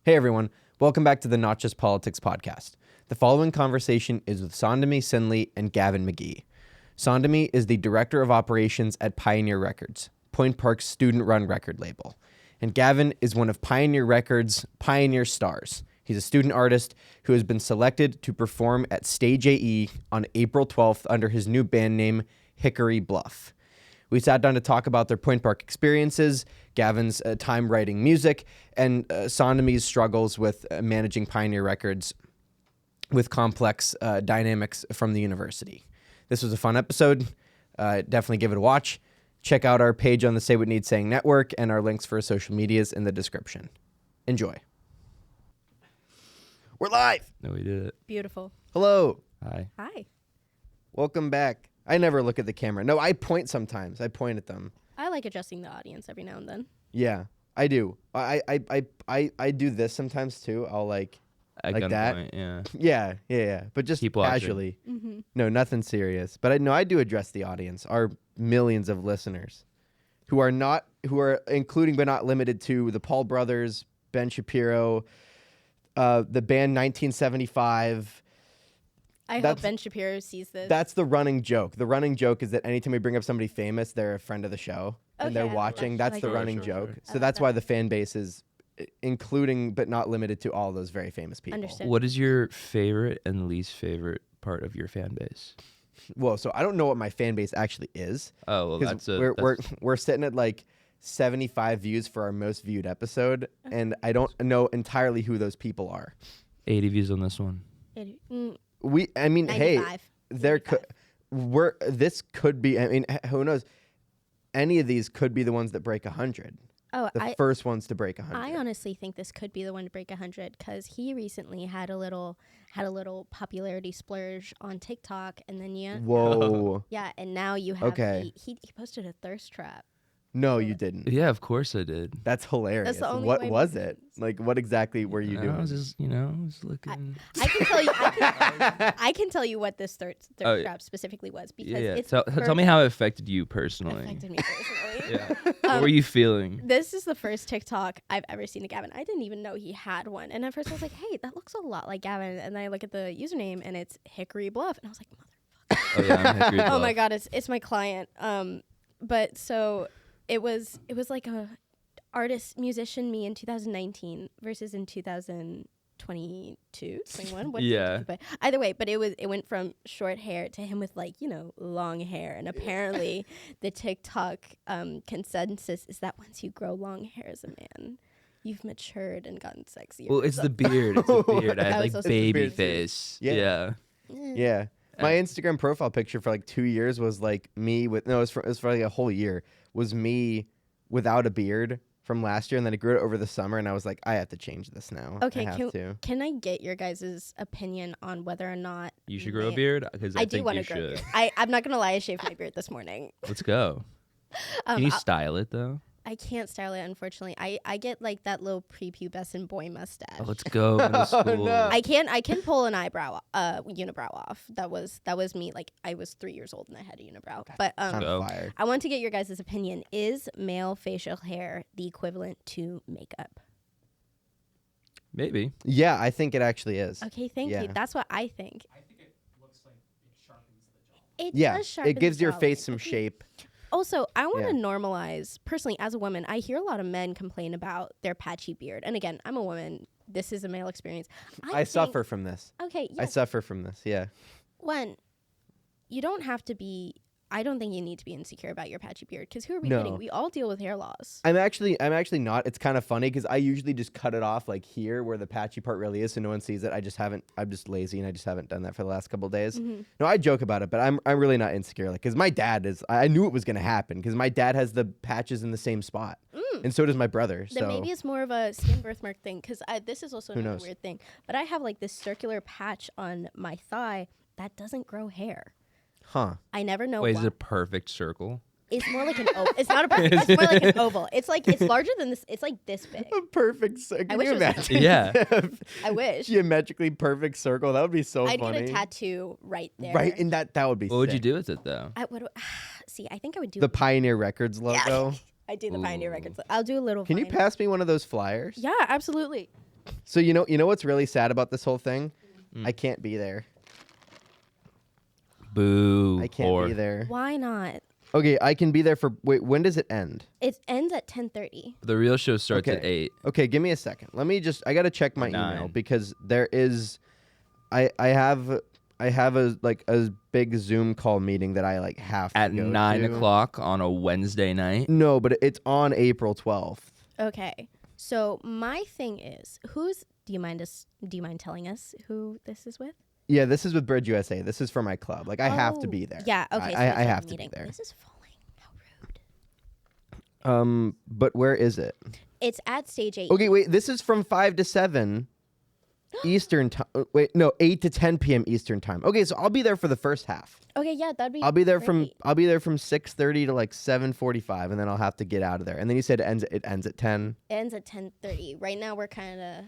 Hey everyone, welcome back to the Not Just Politics podcast. The following conversation is with Sondemi Sinley and Gavin McGee. Sondemi is the Director of Operations at Pioneer Records, Point Park's student-run record label. And Gavin is one of Pioneer Records' Pioneer Stars. He's a student artist who has been selected to perform at Stage AE on April 12th under his new band name, Hickory Bluff. We sat down to talk about their Point Park experiences, Gavin's time writing music, and Sondemi's struggles with managing Pioneer Records with complex dynamics from the university. This was a fun episode. Definitely give it a watch. Check out our page on the Say What Needs Saying network and our links for social medias in the description. Enjoy. We're live. No, we did it. Beautiful. Hello. Hi. Hi. Welcome back. I never look at the camera. No, I point sometimes. I point at them. I like adjusting the audience every now and then. Yeah, I do. I do this sometimes too. I'll like At that. gunpoint, yeah. Yeah. But just Keep watching. casually. Mm-hmm. No, nothing serious. But I do address the audience, our millions of listeners who are including but not limited to the Paul Brothers, Ben Shapiro, the band 1975. I hope Ben Shapiro sees this. That's the running joke. The running joke is that anytime we bring up somebody famous, they're a friend of the show and they're Okay, I watching. That's like the that. running Sure. joke. I So like that's that. why the fan base is including but not limited to all those very famous people. Understood. What is your favorite and least favorite part of your fan base? Whoa, so I don't know what my fan base actually is. Oh, well, Because we're sitting at like 75 views for our most viewed episode, and I don't know entirely who those people are. 80 views on this one. Hey, Hey, this could be. I mean, who knows? Any of these could be the ones that break 100. Oh, The first ones to break 100. I honestly think this could be the one to break 100 because he recently had a little popularity splurge on TikTok, and then Whoa. yeah, and now you have Okay. he posted a thirst trap. No, you didn't. Yeah, of course I did. That's hilarious. That's the only What way was we- it? Like, what exactly were you I doing? was just, was looking. I can tell you. I can tell you what this thirst Oh, yeah. trap specifically was because Yeah. it's Tell me how it affected you personally. affected me personally. Yeah. What were you feeling? This is the first TikTok I've ever seen of Gavin. I didn't even know he had one. And at first I was like, hey, that looks a lot like Gavin. And then I look at the username and it's Hickory Bluff. And I was like, motherfucker. Oh yeah, I'm Hickory Oh my Bluff. God, it's my client. But so it was like a artist musician me in 2019 versus in 2022, 21. What Yeah. But either way, but it went from short hair to him with long hair. And apparently the TikTok consensus is that once you grow long hair as a man, you've matured and gotten sexier. Well, it's the beard. It's the beard. I That had was like also- baby It's the beard. face. Yeah. Yeah. Yeah. My Instagram profile picture for like 2 years was like me with it was for like a whole year was me without a beard from last year, and then I grew it over the summer, and I was like, I have to change this now. Okay, I have to. Can I get your guys' opinion on whether or not You should grow a ma- beard because I I do think want you to grow a should. beard. I'm not gonna lie, I shaved my beard this morning. Let's go. Can you style it though? I can't style it, unfortunately. I get like that little prepubescent boy mustache. Oh, let's go. Middle school. no. I can pull an unibrow off. That was me. Like I was 3 years old and I had a unibrow. But On Go. fire. I want to get your guys' opinion. Is male facial hair the equivalent to makeup? Maybe. Yeah, I think it actually is. Okay, thank Yeah. you. That's what I think. I think it looks like it sharpens the jaw. It Yeah, does sharpen it gives the your jawline. face some Okay. shape. Also, I want Yeah. to normalize, personally, as a woman, I hear a lot of men complain about their patchy beard. And again, I'm a woman. This is a male experience. I think- suffer from this. Okay, I yes. suffer from this. Yeah. One, you don't have to be, I don't think you need to be insecure about your patchy beard. Because who are we No. kidding? We all deal with hair loss. I'm actually not. It's kind of funny because I usually just cut it off like here where the patchy part really is, so no one sees it. I'm just lazy and I just haven't done that for the last couple of days. Mm-hmm. No, I joke about it, but I'm really not insecure. Like, because my dad is. I knew it was gonna happen because my dad has the patches in the same spot, and so does my brother. Then So maybe it's more of a skin birthmark thing. Because this is also another knows? weird thing. But I have like this circular patch on my thigh that doesn't grow hair. I never know Wait, why. is it a perfect circle? It's more like an oval. It's not a perfect. It's more like an oval. It's larger than this. It's like this big. a perfect circle. Can wish you it was- imagine? Yeah. I wish. Geometrically perfect circle. That would be so I'd funny. get a tattoo right there. Right, and that would be. What would you sick. do with it though? I would see. I think I would do The Pioneer Records logo. I do the Pioneer Ooh. Records. I'll do a little. Can you Vine. pass me one of those flyers? Yeah, absolutely. So you know what's really sad about this whole thing? Mm. I can't be there. Boo. I can't whore. be there. Why not? Okay, I can be there for. Wait, when does it end? It ends at 10:30. The real show starts at Okay. 8. Okay, give me a second. Let me just. I gotta check my email 9. because there is. I have a big Zoom call meeting that I have to At go 9 to. o'clock on a Wednesday night. No, but it's on April 12th. Okay. So my thing is, do you mind telling us who this is with? Yeah, this is with Bridge USA. This is for my club. I have to Oh, be there. Yeah, okay. So I it's like a have to be meeting. there. This is falling. How rude. But where is it? It's at stage 8. Okay, wait. This is from 5 to 7 Eastern time. Wait, no, 8 to 10 p.m. Eastern time. Okay, so I'll be there for the first half. Okay, yeah, that'd be I'll be there great. from 6:30 to 7:45, and then I'll have to get out of there. And then you said it ends at 10. It ends at 10:30. Right now we're kind of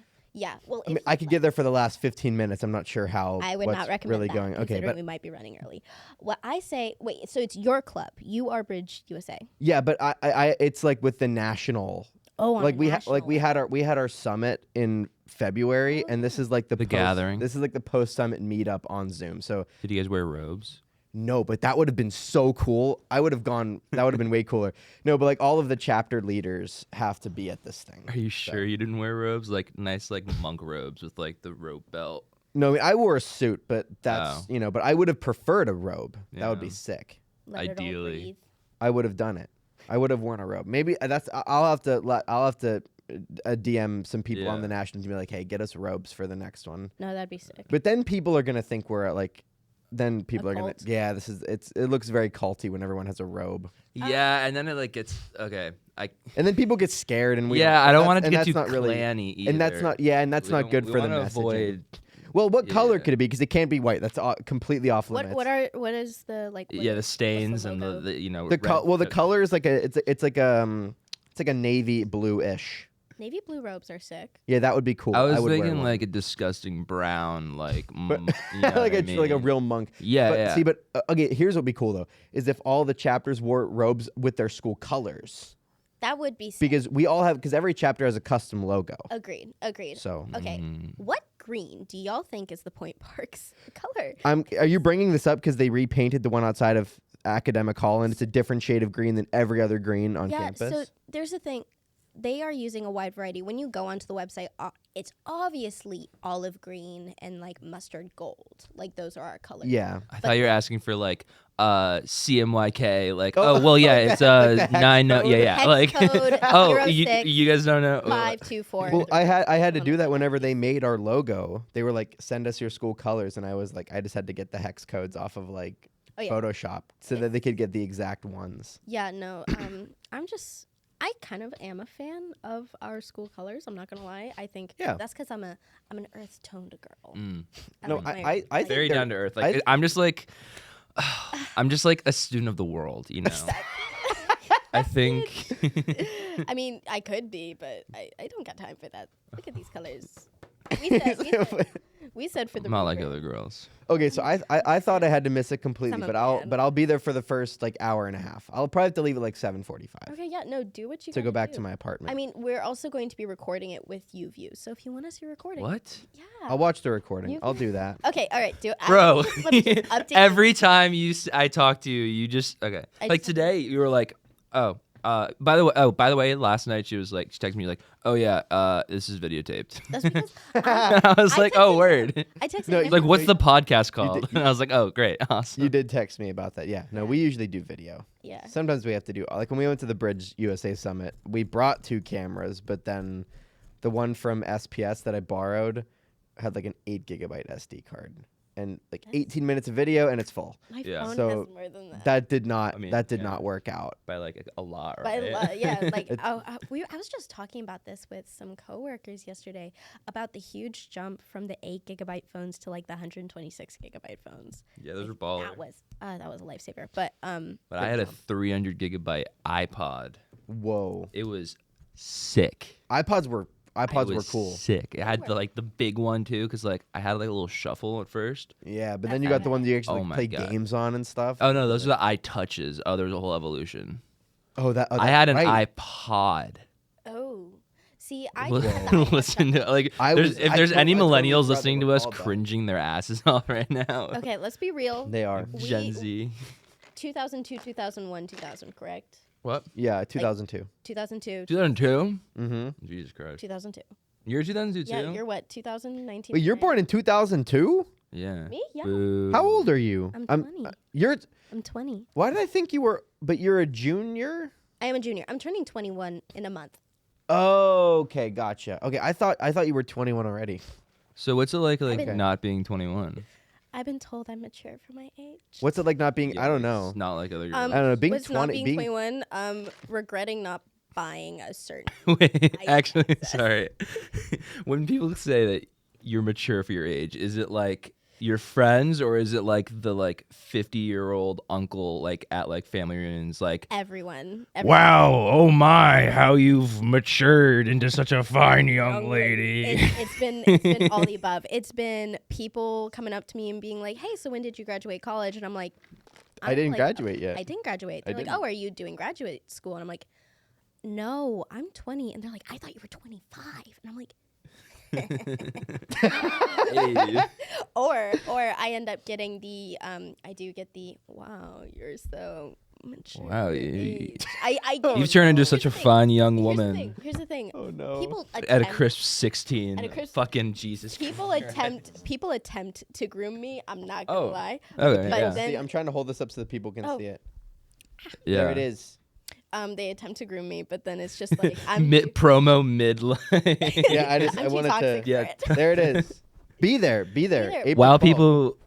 well. I mean, I could get there for the last 15 minutes. I'm not sure how. I would what's not recommend really that, going. Okay, considering but we might be running early. What I say, wait, so it's your club. You are Bridge USA. yeah, but I it's like with the national. Oh, on Like a we national we had our summit in February, and this is like the gathering. This is like the post summit meetup on Zoom. So Did you guys wear robes? no, but that would have been so cool. I would have gone. That would have been way cooler. No, but like all of the chapter leaders have to be at this thing. Are you sure you didn't wear robes? Like nice monk robes with the rope belt. No, I mean, I wore a suit, but that's Oh. But I would have preferred a robe. That would be Yeah. sick. Let it all Ideally. breathe. I would have done it. I would have worn a robe. Maybe that's. I'll have to DM some people on Yeah. the national to be like, hey, get us robes for the next one. No, that'd be sick. But then people are gonna think we're like. Then people are gonna. cult? Yeah, it looks very culty when everyone has a robe, Yeah, and then it gets okay. and then people get scared, and we. Yeah, I don't want it to and get that's too not really. clanny either. And that's not. Yeah, and that's We not don't- good we for the wanna messaging. avoid. Well, what color Yeah. could it be? Because it can't be white. That's completely off limits. What is the Yeah, the stains and logo? the The color is like it's like a navy blue-ish. navy blue robes are sick. Yeah, that would be cool. I was would wear thinking one. like a disgusting brown, But- you know like what I like a mean? real monk. Yeah, But yeah. see, but okay, here's what would be cool though: is if all the chapters wore robes with their school colors, That would be sick. because every chapter has a custom logo. Agreed. So Okay. Mm. What green do y'all think is the Point Parks color? are you bringing this up because they repainted the one outside of Academic Hall and it's a different shade of green than every other green on campus? So there's the thing. They are using a wide variety. When you go onto the website, it's obviously olive green and mustard gold. Like those are our colors. Yeah. I thought you were asking for CMYK, Oh, well yeah, okay, it's like the hex 9 code. yeah Hex like code, oh 06, you guys don't know 524. Well, I had to do that whenever they made our logo. They were like, "Send us your school colors," and I was like, I just had to get the hex codes off of Oh, yeah. Photoshop so that they could get the exact ones. Yeah, no. I kind of am a fan of our school colors. I'm not gonna lie. I think Yeah. that's because I'm an earth toned girl. Mm. No, like my I earth think Very they're- down to earth. I- I'm just I'm just like a student of the world, you know. I think I mean, I could be, but I don't got time for that. Look at these colors. We said for the I'm not like reader. other girls. Okay, so I thought I had to miss it completely, I'm a but fan. I'll be there for the first hour and a half. I'll probably have to leave at 7:45 Okay, yeah, no, do what you to go gotta back do. to my apartment. I mean, we're also going to be recording it with UView, so if you want to see recording, What? yeah. I'll watch the recording. You- I'll do that. Okay, all right, do it. Bro, Let me just update. every time I talk to you, you just okay. I Like just- today, you were like, by the way, last night she texted me like, oh yeah, this is videotaped. That's because I was like, oh texted word. him. I texted No, him. Like, what's the podcast did- called? And I was like, oh great, awesome. You did text me about that. Yeah. No, we usually do video. Yeah. Sometimes we have to do when we went to the Bridge USA Summit, we brought 2 cameras, but then the one from SPS that I borrowed had an 8 gigabyte SD card and 18 minutes of video and it's full. My Yeah. phone So has more than that. That did not I mean, that did yeah. not work out. By a lot, But right? yeah, It's- I was just talking about this with some coworkers yesterday about the huge jump from the 8 gigabyte phones to the 126 gigabyte phones. Yeah, those were baller. That was a lifesaver. But But I had a 300 gigabyte iPod. Whoa. It was sick. iPods were It was cool. Sick. It had the big one too, because I had a little shuffle at first. Yeah, but then you got the ones you actually Oh my play God. games on and stuff. Oh no, those are the iTouches. Oh, there was a whole evolution. Oh, I had an right. iPod. oh, See, I listen to like I there's, was- if I there's tot- any I totally millennials forgot they listening were to us called that. cringing their asses off right now. Okay, let's be real. They are. Gen Z. 2002, 2001, 2000, correct? What? Yeah, 2002. 2002, 2002? Mm-hmm. Jesus Christ. 2002. You're 2002 too? Yeah, you're what? 2019. Wait, you're born in 2002? Yeah. Me? Yeah. Boo. How old are you? I'm 20. You're. I'm 20. Why did I think you were? But you're a junior. I am a junior. I'm turning 21 in a month. Oh, okay, gotcha. Okay, I thought you were 21 already. So what's it like been- not being 21? I've been told I'm mature for my age. What's it like not being? I don't know. It's not like other girls. I don't know. Being What's not 20, being 21? Regretting not buying a certain. Wait, I actually, guess. sorry. When people say that you're mature for your age, is it like your friends or is it like the 50-year-old uncle at family reunions Everyone. wow, oh my, how you've matured into such a fine young lady. It's been all the above. It's been people coming up to me and being like, "Hey, so when did you graduate college?" And I'm like, I didn't graduate yet. I didn't graduate. I They're like, didn't. "Oh, are you doing graduate school?" And I'm like, "No, I'm 20." And they're like, "I thought you were 25." And I'm like, Hey. or I end up getting the I do get the wow, you're so mature. Wow, for your you- age." I You've turned into Here's such the a thing. fun young Here's the woman thing. Here's the thing. Oh no. People at a attempt- crisp 16. At a crisp- Fucking Jesus. People attempt to groom me. I'm not gonna Oh. lie. Okay, But yeah. then- See, I'm trying to hold this up so that people can Oh. see it. Yeah. There it is. They attempt to groom me, but then it's just like I'm Mid promo midline. Yeah, I I'm too wanted toxic to. for Yeah. it. There it is. Be there. there. April While 12th. people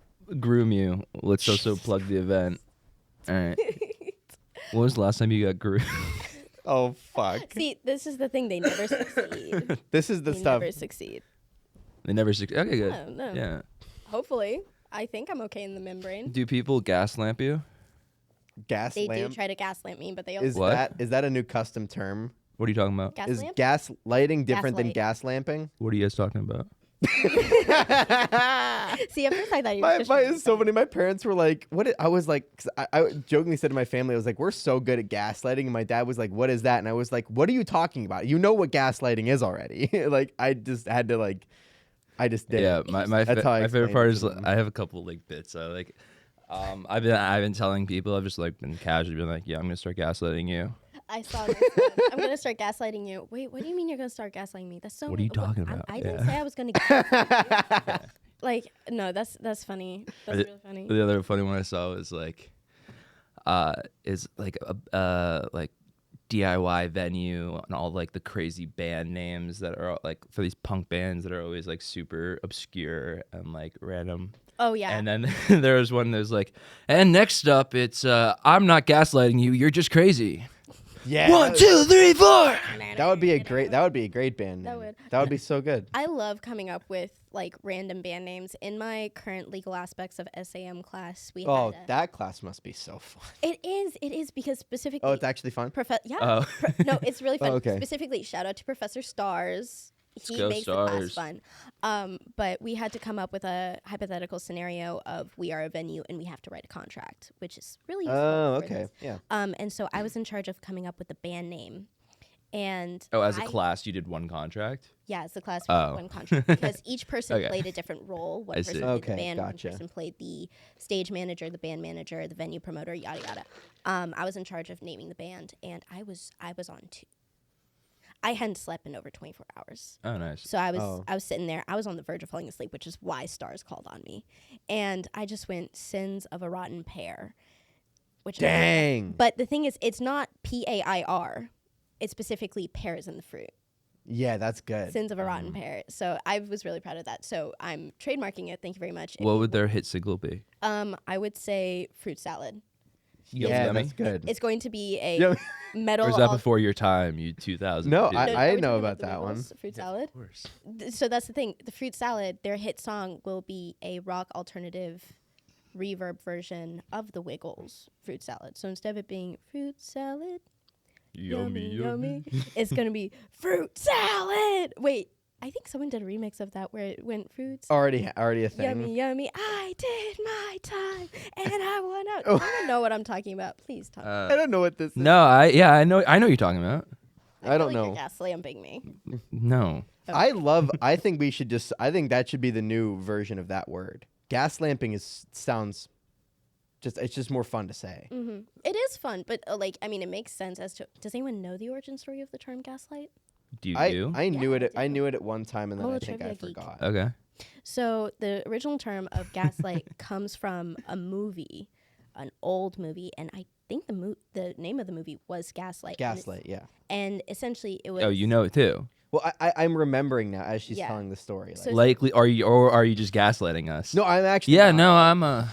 groom you, let's also plug the event. All right. When was the last time you got groomed? Oh fuck. See, this is the thing. They never succeed. This is the They stuff. never succeed. They never. Okay, good. No, no. Yeah. Hopefully, I think I'm okay in the membrane. Do people gas lamp you? Gas They lamp. do try to gaslamp me, but they also Is What? that a new custom term? What are you talking about? Is gaslamp. gas lighting different than Gaslight. gas lamping? What are you guys talking about? See, at first I thought you were just It's so funny. My parents were like, "What?" I was like, cause I jokingly said to my family, "I was like, we're so good at gaslighting," and my dad was like, "What is that?" And I was like, "What are you talking about? You know what gaslighting is already." Like, I just had to I just did. Yeah, it. my That's how I favorite explained part it is to them. I have a couple bits. I've been telling people. I've just been casually been like, yeah, I'm gonna start gaslighting you. I saw this one. I'm gonna start gaslighting you. Wait, what do you mean you're gonna start gaslighting me? That's so. What are you talking about? I didn't Yeah. say I was gonna. Gaslight you. Like, no, that's funny. That's The- really funny. The other funny one I saw was is a DIY venue and all the crazy band names that are for these punk bands that are always super obscure and random. Oh yeah. And then there was one that was and next up it's I'm not gaslighting you, you're just crazy. Yeah. 1, 2, 3, 4. That would be a great band. That name. would. That would be so good. I love coming up with random band names. In my current legal aspects of SAM class, we Oh, had that class must be so fun. It is because specifically. Oh, it's actually fun. Yeah. Oh. No, it's really fun. Oh, okay. Specifically, shout out to Professor Stars. He go makes the class Stars. fun. But we had to come up with a hypothetical scenario of we are a venue and we have to write a contract, which is really useful. Oh, for okay. this. Yeah. And so I was in charge of coming up with the band name. And Oh, as a I- class you did one contract? Yeah, it's the class Oh. one contract because each person Okay. played a different role. One I person see. played Okay, the band, gotcha. one person played the stage manager, the band manager, the venue promoter, yada yada. I was in charge of naming the band, and I was on two. I hadn't slept in over 24 hours. Oh, nice. So I was Oh. I was sitting there. I was on the verge of falling asleep, which is why Stars called on me, and I just went Sins of a Rotten Pear. Which Dang. But the thing is, it's not PAIR. It's specifically pears in the fruit. Yeah, that's good. Sins of a Rotten Pear. So I was really proud of that. So I'm trademarking it. Thank you very much. What would their hit single be? I would say fruit salad. Yeah, Yummy? that's good. It's going to be a Yummy. metal. Or was that before your time, you 2000? No, No, I are we know talking about the that one. Wiggles Fruit salad. Of course. So that's the thing. The fruit salad, their hit song will be a rock alternative reverb version of the Wiggles fruit salad. So instead of it being fruit salad, yummy, it's gonna be fruit salad. Wait, I think someone did a remix of that where it went fruit salad. Already a thing. Yummy, yummy. I did my time, and I won out. Oh. I don't know what I'm talking about. Please talk. I don't know what this is. No, I know what you're talking about. I don't feel like know. You're gaslamping me. No. I think we should just. I think that should be the new version of that word. Gaslamping sounds. It's just more fun to say. Hmm. It is fun, but like, I mean, it makes sense as to. Does anyone know the origin story of the term gaslight? Do you? I knew Yeah, it. I knew it at one time, and then I'm a I think I trivia geek. forgot. Okay. So the original term of gaslight comes from a movie, an old movie, and I think the name of the movie was Gaslight. Gaslight, yeah. And essentially, it was. Oh, you know it too. Well, I'm remembering now as she's Yeah. telling the story. So- Likely, are you just gaslighting us? no, I'm actually. Yeah, not. no, I'm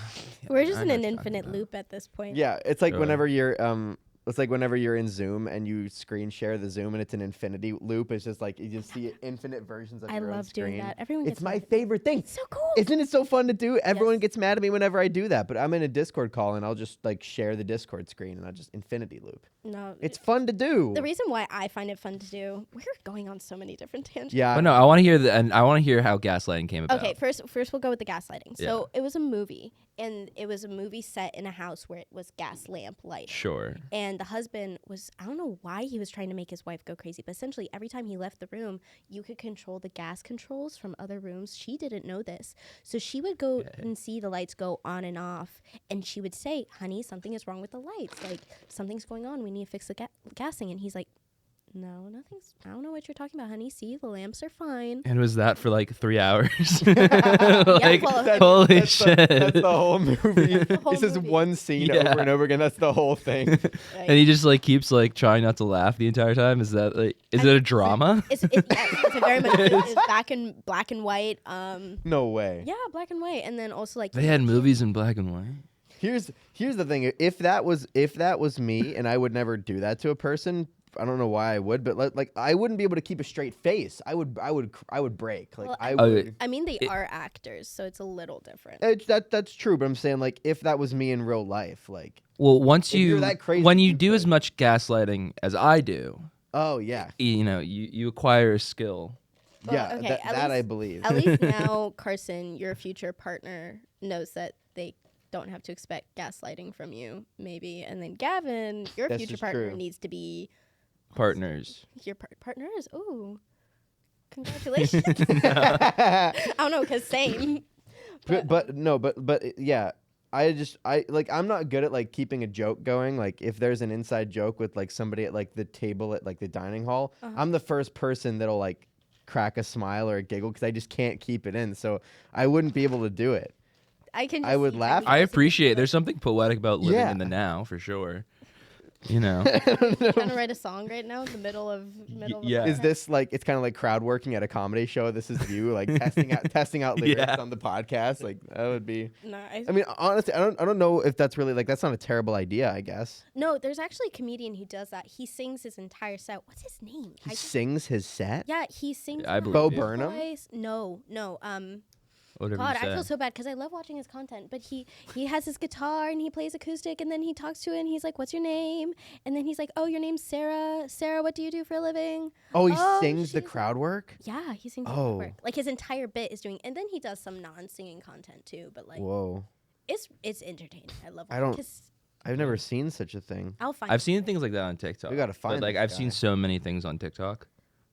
We're just I in know an what you're talking infinite about. loop at this point. Yeah, it's like Really? whenever you're it's like whenever you're in Zoom and you screen share the Zoom and it's an infinity loop. It's just like you just see infinite versions of I your own love screen. doing that. Everyone It's gets my mad. favorite thing. It's so cool. Isn't it so fun to do? Everyone Yes. gets mad at me whenever I do that, but I'm in a Discord call and I'll just like share the Discord screen and I'll just infinity loop. No, It's fun to do. the reason why I find it fun to do. We're going on so many different tangents. Yeah. But no, I want to hear and I want to hear how gaslighting came about. Okay, first we'll go with the gaslighting. So it was a movie, and it was a movie set in a house where it was gas lamp light. Sure. And the husband was, I don't know why he was trying to make his wife go crazy, but essentially every time he left the room, you could control the gas controls from other rooms. She didn't know this. So she would go and see the lights go on and off, and she would say, honey, something is wrong with the lights. Like, something's going on. We need to fix the gassing. And he's like, no, nothing's, I don't know what you're talking about, honey. See, the lamps are fine. And was that for like 3 hours? Yeah, well, holy shit. That's the whole movie. The whole This is movie. one scene Yeah. over and over again. That's the whole thing. And he just like keeps like trying not to laugh the entire time. Is that like is it a drama? It's a very much it's black and white. No way. Yeah, black and white, and then also like They had movies in black and white. Here's the thing. If that was me and I would never do that to a person, I don't know why I would, but like I wouldn't be able to keep a straight face. I would break. Like Well, I Oh, would. I mean, they are actors, so it's a little different. That's true, but I'm saying like if that was me in real life, like Well, once If you're you that crazy, when you you do as could. much gaslighting as I do, oh yeah, you know, you acquire a skill. Well, yeah, okay, that, at that I least- believe. At least now, Carson, your future partner, knows that they don't have to expect gaslighting from you, maybe. And then Gavin, your This future is partner, true. needs to be Partners. your partners. Ooh, congratulations! I don't know, cause same. but yeah. I'm not good at like keeping a joke going. Like if there's an inside joke with like somebody at like the table at like the dining hall, I'm the first person that'll like crack a smile or a giggle because I just can't keep it in. So I wouldn't be able to do it. I can. I just would see laugh. how I you appreciate there's something poetic about living Yeah. in the now for sure. You know. trying to write a song right now in the middle of yeah. Is this like it's kind of like crowd working at a comedy show? This is you like testing out lyrics Yeah. on the podcast. Like that would be. No, I mean, honestly, I don't know if that's really like that's not a terrible idea. I guess no, there's actually a comedian who does that. He sings his entire set. What's his name? he sings his set. Yeah, he sings. I one believe Bo of his Burnham? voice. No. Whatever God, you say. I feel so bad because I love watching his content. But he has his guitar and he plays acoustic, and then he talks to it and he's like, "What's your name?" And then he's like, "Oh, your name's Sarah. Sarah, what do you do for a living?" Oh, he Oh, sings the she's crowd work. Yeah, he sings. Oh. Work. Like his entire bit is doing, and then he does some non-singing content too. But like, Whoa, it's entertaining. I love. I don't- 'cause I've never seen such a thing. I'll find. I've it. seen things like that on TikTok. We gotta find But, like this I've guy. seen so many things on TikTok.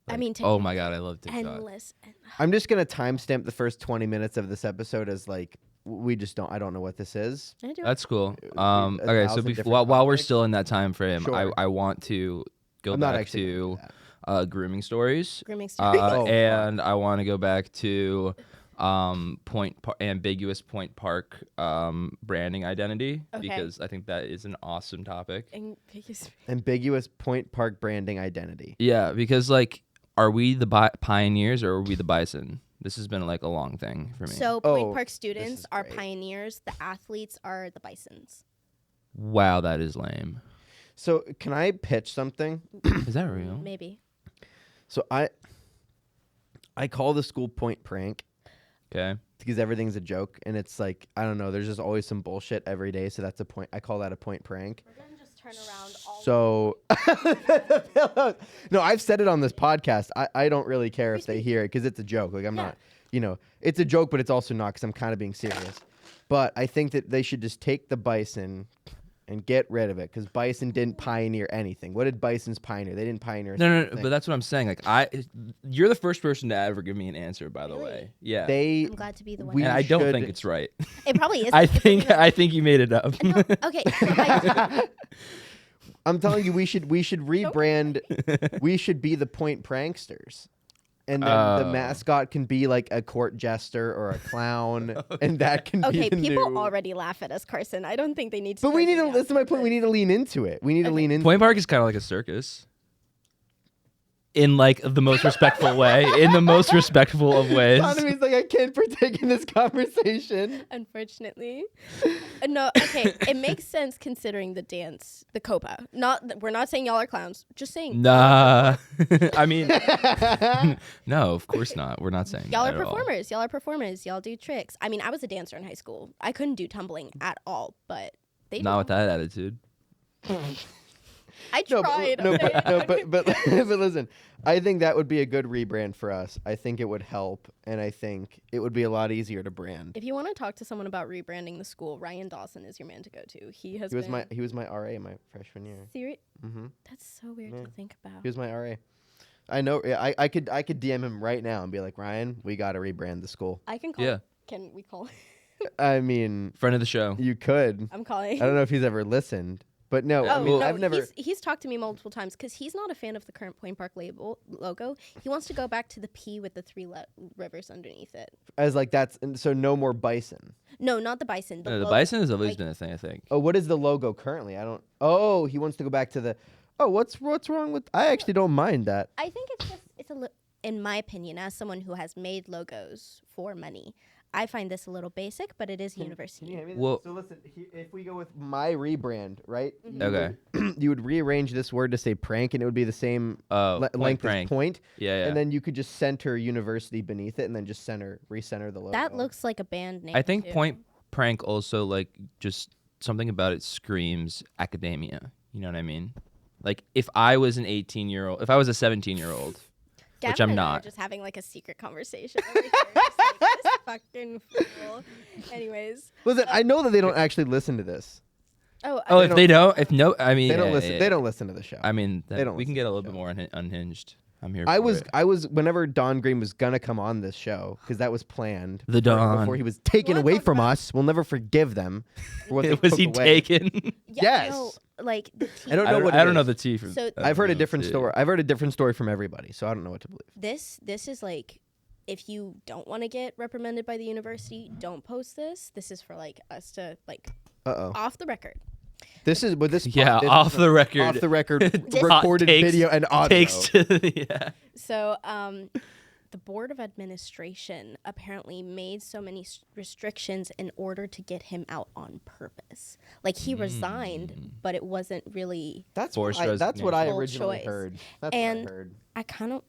I Like, mean, oh TikTok my is god, I love TikTok. endless. I'm just gonna timestamp the first 20 minutes of this episode as like I don't know what this is. I do. That's cool. a Okay, so thousand different while we're topics. still in that time frame, Sure. I want to go I'm not back actually gonna to do that. grooming stories. Grooming stories. Oh, fuck. And I want to go back to ambiguous Point Park branding identity Okay. because I think that is an awesome topic. And biggest- Ambiguous Point Park branding identity. Yeah, because like, are we the pioneers or are we the bison? This has been like a long thing for me. So Oh, Point Park this students is are great. pioneers. The athletes are the bisons. Wow, that is lame. So can I pitch something? Is that real? Maybe. So I call the school Point Prank Okay. because everything's a joke, and it's like I don't know. There's just always some bullshit every day, so that's a point. I call that a Point Prank. We're gonna just turn around all. So no, I've said it on this podcast. I don't really care if they hear it because it's a joke. Like I'm Yeah. not, it's a joke, but it's also not because I'm kind of being serious. But I think that they should just take the bison and get rid of it because bison didn't pioneer anything. What did bisons pioneer? They didn't pioneer. a No, single but thing. that's what I'm saying. Like you're the first person to ever give me an answer. By the Really? way, yeah. They. I'm glad to be the one. We and I don't should- think it's right. It probably is. I It probably think you made it up. No, okay. So I'm telling you, we should rebrand. We should be the Point Pranksters, and then the Oh. mascot can be like a court jester or a clown, and that can okay, be the people new. already laugh at us, Carson. I don't think they need to. But we start need to. doing That's that my on point. We need purpose. to lean into it. We need to Okay. lean into. Point Park is kind of like a circus. In like the most respectful way. In the most respectful of ways. Economy's like I can't partake in this conversation. Unfortunately, no. Okay, it makes sense considering the dance, the copa. We're not saying y'all are clowns. Just saying Nah. I mean, no, of course not. We're not saying y'all that are at all. performers. Y'all are performers. Y'all do tricks. I mean, I was a dancer in high school. I couldn't do tumbling at all, but they Not with do. that attitude. I No, tried. but, okay? but listen, I think that would be a good rebrand for us. I think it would help, and I think it would be a lot easier to brand. If you want to talk to someone about rebranding the school, Ryan Dawson is your man to go to. He has He was been my RA my freshman year. serious. Mm-hmm. That's so weird Yeah. to think about. He was my RA. I know. Yeah, I could DM him right now and be like, Ryan, we got to rebrand the school. I can call. Yeah. Can we call? I mean, Friend of the show. you could. I'm calling. I don't know if he's ever listened, but no. Yeah, I Oh mean, no, I've never. He's talked to me multiple times because he's not a fan of the current Point Park logo. He wants to go back to the P with the three rivers underneath it. As like that's and so no more bison. No, not the bison. No, the logo. bison has always like- been a thing, I think. Oh, what is the logo currently? I don't. Oh, he wants to go back to the. Oh, what's wrong with? I actually don't mind that. I think it's a in my opinion, as someone who has made logos for money, I find this a little basic, but it is university. Well- so listen, if we go with my rebrand, right? Mm-hmm. Okay. You would rearrange this word to say prank, and it would be the same Point length prank. as point, Yeah, yeah. and then you could just center university beneath it, and then just recenter the logo. That looks like a band name. I think too. Point Prank also like just something about it screams academia. You know what I mean? Like if I was an 18-year-old, if I was a 17-year-old, Gavin which I'm and I are not. just having like a secret conversation. Over here, just like, this fucking fool. Anyways. Listen, I know that they don't actually listen to this. Oh, oh, I- if they don't, if no, I mean, They don't yeah, listen. yeah, They yeah. don't listen to the show. I mean, They don't we can listen get a to little the bit more unhinged. I'm here. I for was it. whenever Don Green was gonna come on this show because that was planned. The Don. before he was taken Wanna away talk from about- us. We'll never forgive them. For what they was took he away. taken? yeah, yes. No, like the I don't I know don't, what I it don't know is. the T. From, So- I've heard a don't know different the T. story. I've heard a different story from everybody, so I don't know what to believe. this is like, if you don't want to get reprimanded by the university, don't post this. This is for like us to like Uh oh. off the record. This is but this. Yeah, this off is the record. Off the record, This- recorded Takes- video and audio. Takes to yeah. So, the Board of Administration apparently made so many restrictions in order to get him out on purpose. Like he resigned, but it wasn't really. That's Forced that's what I resignation. originally Choice. heard. That's And- what I heard. I kind of.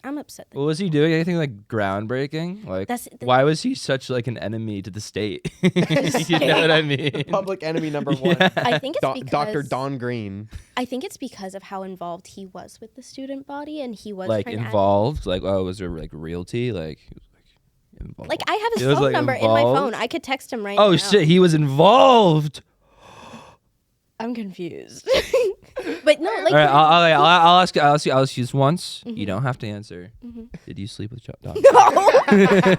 I'm upset. That What was he doing? Anything like groundbreaking? Like, That's the- why was he such like an enemy to the state? You know what I mean? Public enemy number one. Yeah. I think it's because Dr. Don Green. I think it's because of how involved he was with the student body, and he was Like trying to involved. Like, oh, was there like realty? Like, he was like involved. Like I have his It was, phone like, number in my involved? phone. I could text him right now. Oh shit, he was involved. I'm confused. But no, like All right, I'll ask you this once. Mm-hmm. You don't have to answer. Did you sleep with Don?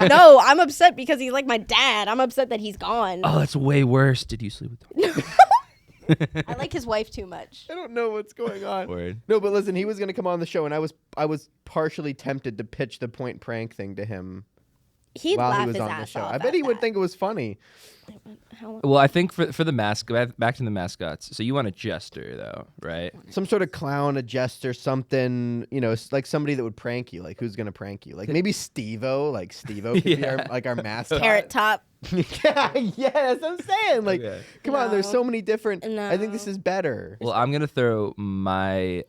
no, I'm upset because he's like my dad. I'm upset that he's gone. Oh, that's way worse. Did you sleep with Don? I like his wife too much. I don't know what's going on. Word. No, but listen, he was going to come on the show, and I was partially tempted to pitch the point prank thing to him He'd while laugh he was his on the ass show. off I bet he at would that. think it was funny. How- Well, I think for the mascot, back to the mascots. So you want a jester, though, right? Some sort of clown, a jester, something, like somebody that would prank you. Like, who's going to prank you? Like, maybe Steve-O. Like, Steve-O could be Yeah. our mascot. Carrot Top. Yeah, yes, I'm saying. Like, Okay. come on, there's No. so many different. I think this No. is better. Well, I'm gonna throw my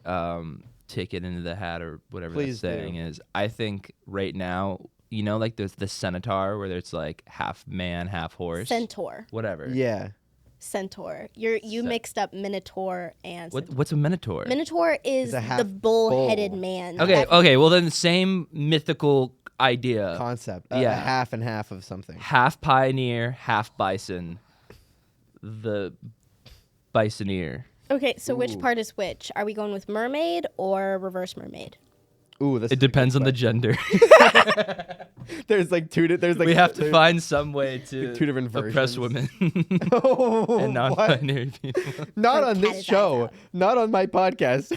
ticket into the hat or whatever Please that do. saying is. I think right now, like there's the centaur where it's like half man, half horse, Centaur. whatever. Yeah. Centaur. You mixed up Minotaur and Centaur. What's a minotaur? Minotaur is a half the bull-headed bull. man. Okay, That- okay. Well, then the same mythical idea. Concept. yeah. A half and half of something. Half pioneer, half bison. The Bisoneer. Okay, so which Ooh. part is which? Are we going with mermaid or reverse mermaid? Ooh, this It depends on the gender. There's like there's like We have to there's- find some way to two different oppress versions. women Oh, and what? non-binary people. Not Or on cat this his eyes show. out. Not on my podcast.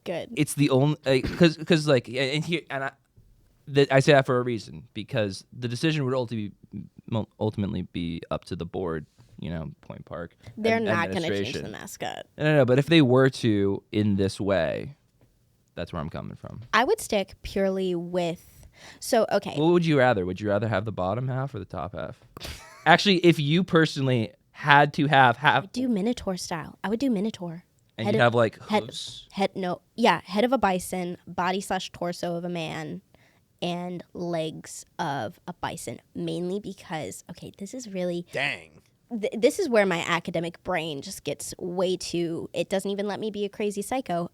Good. It's the only because like and here and I say that for a reason because the decision would ultimately be up to the board. You know, Point Park. They're ad- not going to change administration. the mascot. No, but if they were to in this way, that's where I'm coming from. I would stick purely with. So okay, What would you rather? Would you rather have the bottom half or the top half? Actually, if you personally had to have half, do Minotaur style. I would do Minotaur. and Head you of- have like head- hooves, Head of a bison, body/torso of a man, and legs of a bison. Mainly because this is really Dang. this is where my academic brain just gets way too. It doesn't even let me be a crazy psycho.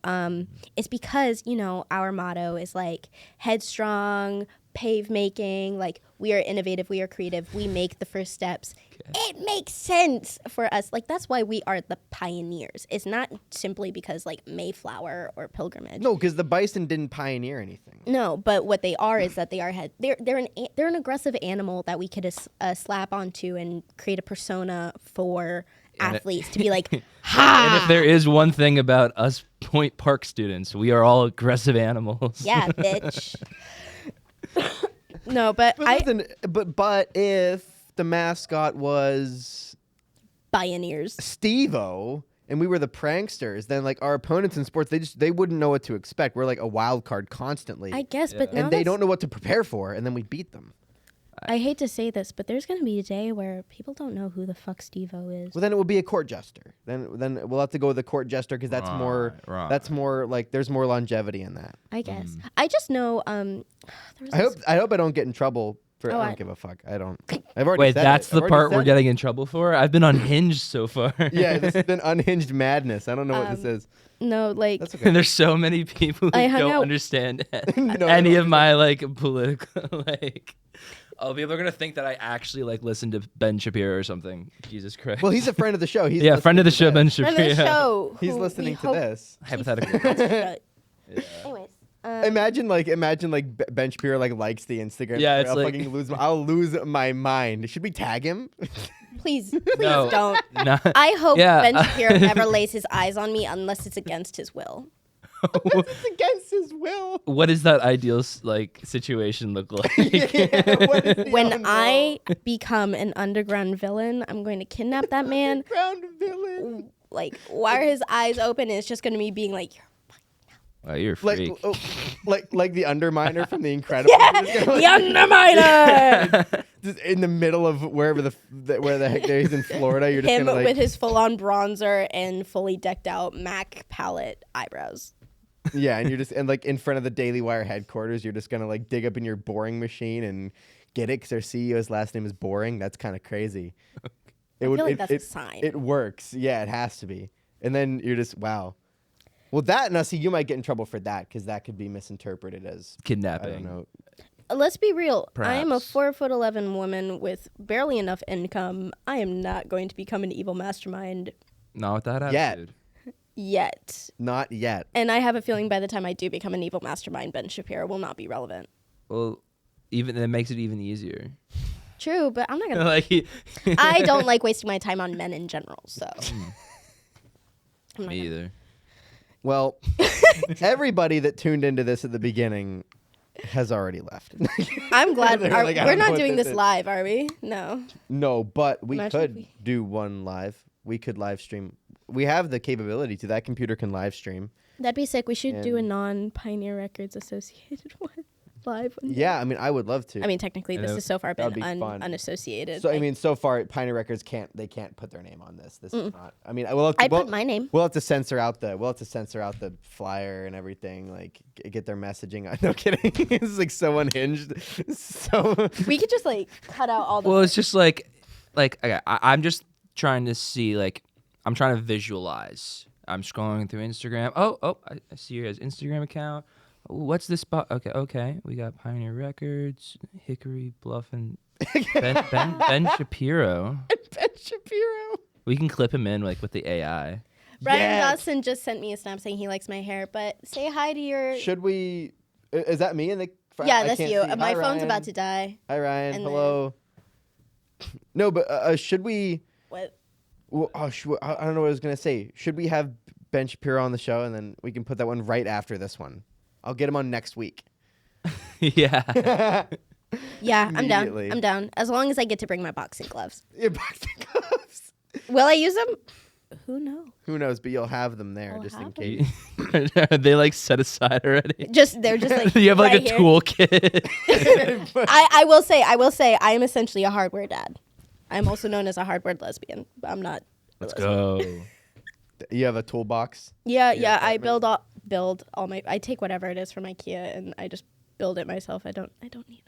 It's because our motto is like headstrong, pave making. Like we are innovative, we are creative, we make the first steps. It makes sense for us. Like that's why we are the pioneers. It's not simply because like Mayflower or Pilgrimage. No, because the bison didn't pioneer anything. No, but what they are is that they are they're an aggressive animal that we could slap onto and create a persona for And it- athletes to be like, and ha! if there is one thing about us Point Park students, we are all aggressive animals. Yeah, bitch. No, but But listen, but if the mascot was pioneers. Steve-O and we were the pranksters, then like our opponents in sports, they wouldn't know what to expect. We're like a wild card constantly. I guess, but now and they that's- don't know what to prepare for, and then we beat them. I hate to say this, but there's gonna be a day where people don't know who the fuck Steve-O is. Well, then it will be a court jester. Then we'll have to go with the court jester because that's more Right. that's more like there's more longevity in that. I guess. I just know. There was I hope I don't get in trouble for. Oh, I I- don't give a fuck. I don't. I've already. Wait, said that's it. the I've already part we're said it. getting in trouble for? I've been unhinged so far. Yeah, this has been unhinged madness. I don't know what this is. no like. That's okay. And there's so many people who I hung don't out- understand No, any no. of my like political like. Oh, people are gonna think that I actually like listen to Ben Shapiro or something. Jesus Christ. Well, he's a friend of the show. He's yeah, friend of the show, Ben listening to Shapiro. Friend of the show. He's who listening we to hope this. Hypothetical. keeps his mouth shut. Yeah. Anyways. Imagine like Ben Shapiro like likes the Instagram. Yeah, story. it's I'll like- fucking I'll lose my mind. Should we tag him? Please No. don't. No. I hope Yeah, Ben Shapiro never lays his eyes on me unless it's against his will. It's against his will. What does that ideal like situation look like? Yeah, what is the When unknown? I become an underground villain, I'm going to kidnap that man. Ground villain. Like, wire his eyes open, and it's just going to be being like, Oh, you're a Like, freak. like the Underminer from The Incredibles. Just the Underminer! just in the middle of wherever where the heck he's in Florida. You're just Him gonna like with his full-on bronzer and fully decked out MAC palette eyebrows. yeah, and you're just and like in front of the Daily Wire headquarters. You're just gonna like dig up in your boring machine and get it because our CEO's last name is Boring. That's kind of crazy. It I feel like that's a sign. It works. Yeah, it has to be. And then you're just wow. Well, that now see you might get in trouble for that because that could be misinterpreted as I Kidnapping. don't know. Let's be real. I am a Perhaps. 4'11" woman with barely enough income. I am not going to become an evil mastermind Not with that Yet. attitude. yet. Not yet. And I have a feeling by the time I do become an evil mastermind, Ben Shapiro will not be relevant. Well, even that makes it even easier. True, but I'm not gonna. like, I don't like wasting my time on men in general, so. I'm not me gonna- either. Well, everybody that tuned into this at the beginning has already left. I'm glad They're like, I we're don't know not what doing this this is. live, are we? No. No, but we Imagine if could we- do one live. We could live stream. We have the capability to. That computer can live stream. That'd be sick. We should do a And- non-Pioneer Records associated one live. One. Yeah, I mean, I would love to. I mean, technically, this Yeah, has so far that'd been be fun. unassociated. so I like- mean, so far Pioneer Records can't put their name on this. This is not. I mean, we'll have to, I'd put my name. We'll have to censor out the flyer and everything. Like get their messaging. No kidding. This is like so unhinged. So We could just like cut out all the. Well, it's just like okay, I'm just trying to see I'm trying to visualize. I'm scrolling through Instagram. Oh, I see your Instagram account. Ooh, what's this spot? Okay. We got Pioneer Records, Hickory Bluff, and Ben Shapiro. Ben Shapiro. We can clip him in like with the AI. Brian Yeah. Dawson just sent me a snap saying he likes my hair, but say hi to your. Should we? Is that me in the? Yeah, I that's can't you. see. My Hi, phone's Ryan. about to die. Hi Ryan. And Hello. No, but should we? What? Well, I don't know what I was gonna say. Should we have Ben Shapiro on the show, and then we can put that one right after this one? I'll get him on next week. Yeah. Yeah, I'm down. Immediately. I'm down. As long as I get to bring my boxing gloves. Your boxing gloves. Will I use them? Who knows? Who knows? But you'll have them there I'll just in have case. Are they like set aside already? They're just like You have like right a here. toolkit. I will say I am essentially a hardware dad. I'm also known as a hardware lesbian, but I'm not. a Let's lesbian. go. You have a toolbox. Yeah, Yeah, I apartment. build all my. I take whatever it is from IKEA and I just build it myself. I don't need no man.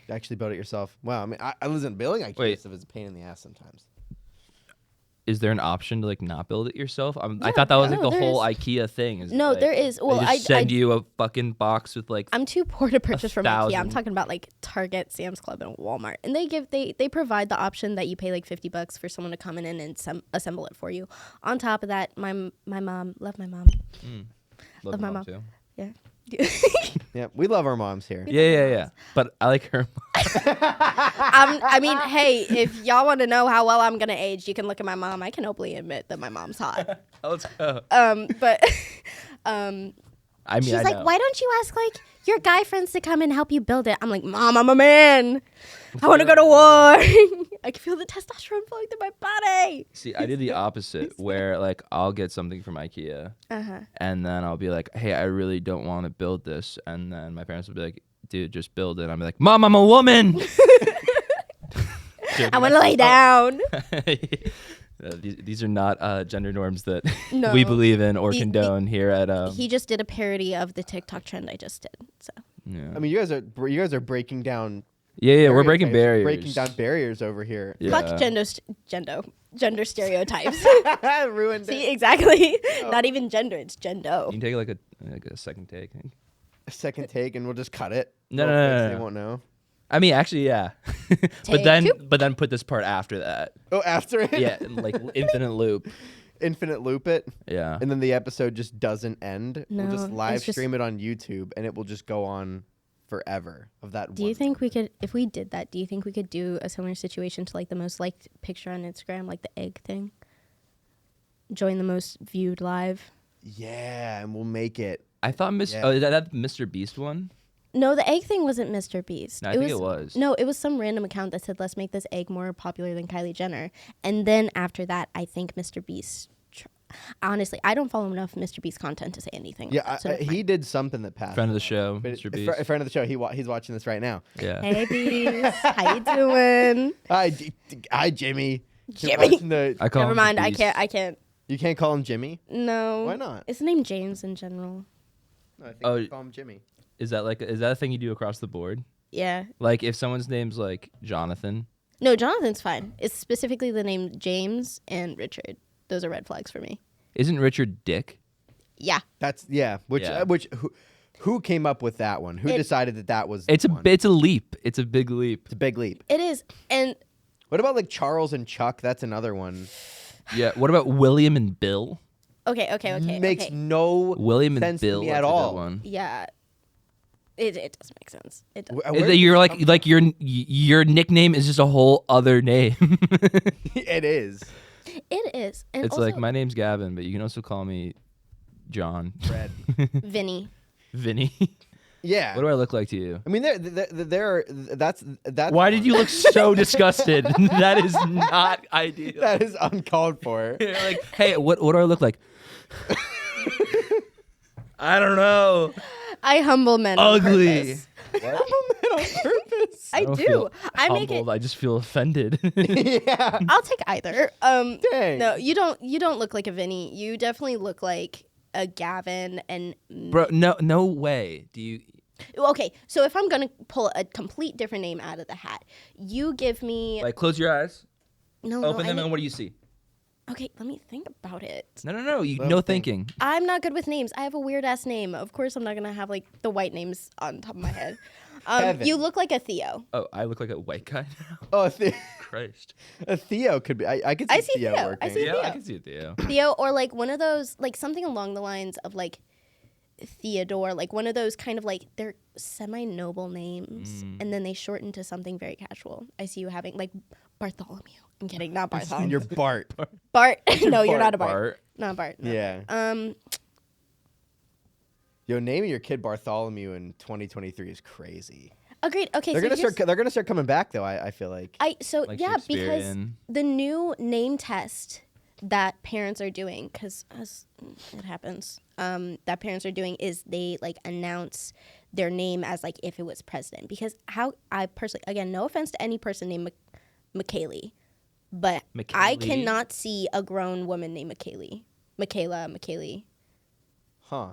You actually built it yourself. Wow. I mean, I wasn't building IKEA Wait. stuff. It's a pain in the ass sometimes. Is there an option to like not build it yourself? I Yeah, thought that was like no, the whole there IKEA thing. Is No, like, there is. Well, they I just send you a fucking box with like. I'm too poor to purchase from IKEA. I'm 1,000. talking about like Target, Sam's Club, and Walmart. And they provide the option that you pay like $50 for someone to come in and assemble it for you. On top of that, my mom, love my mom. Love my my mom. too. Yeah. Yeah, we love our moms here. Yeah. But I like her. I mean, hey, if y'all want to know how well I'm gonna age, you can look at my mom. I can openly admit that my mom's hot. Let's go. But I mean, she's I like, know. why don't you ask like your guy friends to come and help you build it? I'm like, Mom, I'm a man. I want to go to war. I can feel the testosterone flowing through my body. See, I did the opposite, where like I'll get something from IKEA, and then I'll be like, "Hey, I really don't want to build this," and then my parents will be like, "Dude, just build it." And I'm like, "Mom, I'm a woman." I want to lay down. These are not gender norms that No. we believe in or The- condone here at. He just did a parody of the TikTok trend I just did. So Yeah. I mean, you guys are breaking down. Yeah, we're breaking stereotypes, barriers. Breaking down barriers over here. Yeah. fuck gender stereotypes. Ruined it. See, exactly. Not even gender, it's gendo. You can take like a second take. A second take, and we'll just cut it. No, Real no, quick no, so no, They no. won't know. I mean, actually, yeah. Take but then put this part after that. Oh, after it. Yeah, and, like infinite loop. Infinite loop it, Yeah. and then the episode just doesn't end. We'll No, just it's live just- stream it on YouTube, and it will just go on forever. Of that. Do you think we could, if we did that, do you think we could do a similar situation to like the most liked picture on Instagram, like the egg thing? Join the most viewed live. Yeah, and we'll make it. I thought Yeah. Oh, is that Mr. Beast one? No, the egg thing wasn't Mr. Beast. No, I think it was. No, it was some random account that said, let's make this egg more popular than Kylie Jenner. And then after that, I think Mr. Beast. Honestly, I don't follow enough Mr. Beast content to say anything. Yeah, so never he mind. did something that passed. Friend of the show, But Mr. a Beast. friend of the show. He's watching this right now. Yeah. Hey, Beast. How you doing? Hi, Jimmy. You're Jimmy. watching the- I call Never him the mind. I Beast. can't. you can't call him Jimmy. No. Why not? It's the name James in general. No, I think Oh, you call him Jimmy. Is that a thing you do across the board? Yeah. Like if someone's name's like Jonathan. No, Jonathan's fine. It's specifically the name James and Richard. Those are red flags for me. Isn't Richard Dick? Yeah. That's yeah. Yeah. Who came up with that one? Who It- decided that was? It's the a one? it's a leap. It's a big leap. It's a big leap. It is. And What about like Charles and Chuck? That's another one. Yeah. What about William and Bill? okay. Makes okay. no William and sense Bill to me that's at a good all. one. Yeah. It does make sense. It does. You're like your nickname is just a whole other name. it is. It is. And It's also, like my name's Gavin, but you can also call me John, Red. Vinny. Vinny. Yeah. What do I look like to you? I mean, that's. Why did you look so disgusted? That is not ideal. That is uncalled for. You're like, hey, what do I look like? I don't know. I humble men. on Ugly. purpose. on purpose. I don't do. feel I make it. humbled, I just feel offended. Yeah. I'll take either. Dang. No, you don't look like a Vinny. You definitely look like a Gavin and Bro, no way. Do you? okay, so if I'm gonna pull a complete different name out of the hat, you give me Like, close your eyes, no, open I them, need- and what do you see? okay, let me think about it. No. You Let no him think. thinking. I'm not good with names. I have a weird ass name. Of course, I'm not gonna have like the white names on top of my head. Kevin. You look like a Theo. Oh, I look like a white guy now. Oh, Christ. a Theo could be. I could see, I see Theo Theo. I working. see Yeah, Theo. I can see it, Theo. Theo, or like one of those, like something along the lines of like Theodore, like one of those kind of like they're semi-noble names, and then they shorten to something very casual. I see you having like Bartholomew. I'm kidding, not Bartholomew. You're Bart. Bart. No, you're Bart? not a Bart. Bart. Not Bart. No. Yeah. Yo, naming your kid Bartholomew in 2023 is crazy. Agreed. Okay, They're so gonna here's- start. They're gonna start coming back though. I feel like. Like yeah, because Shakespearean. the new name test that parents are doing, because as it happens, that parents are doing is they like announce their name as like if it was president. Because how I personally, again, no offense to any person named McKaylee, but I McKaylee? cannot see a grown woman named McKaylee. McKaylee. Huh.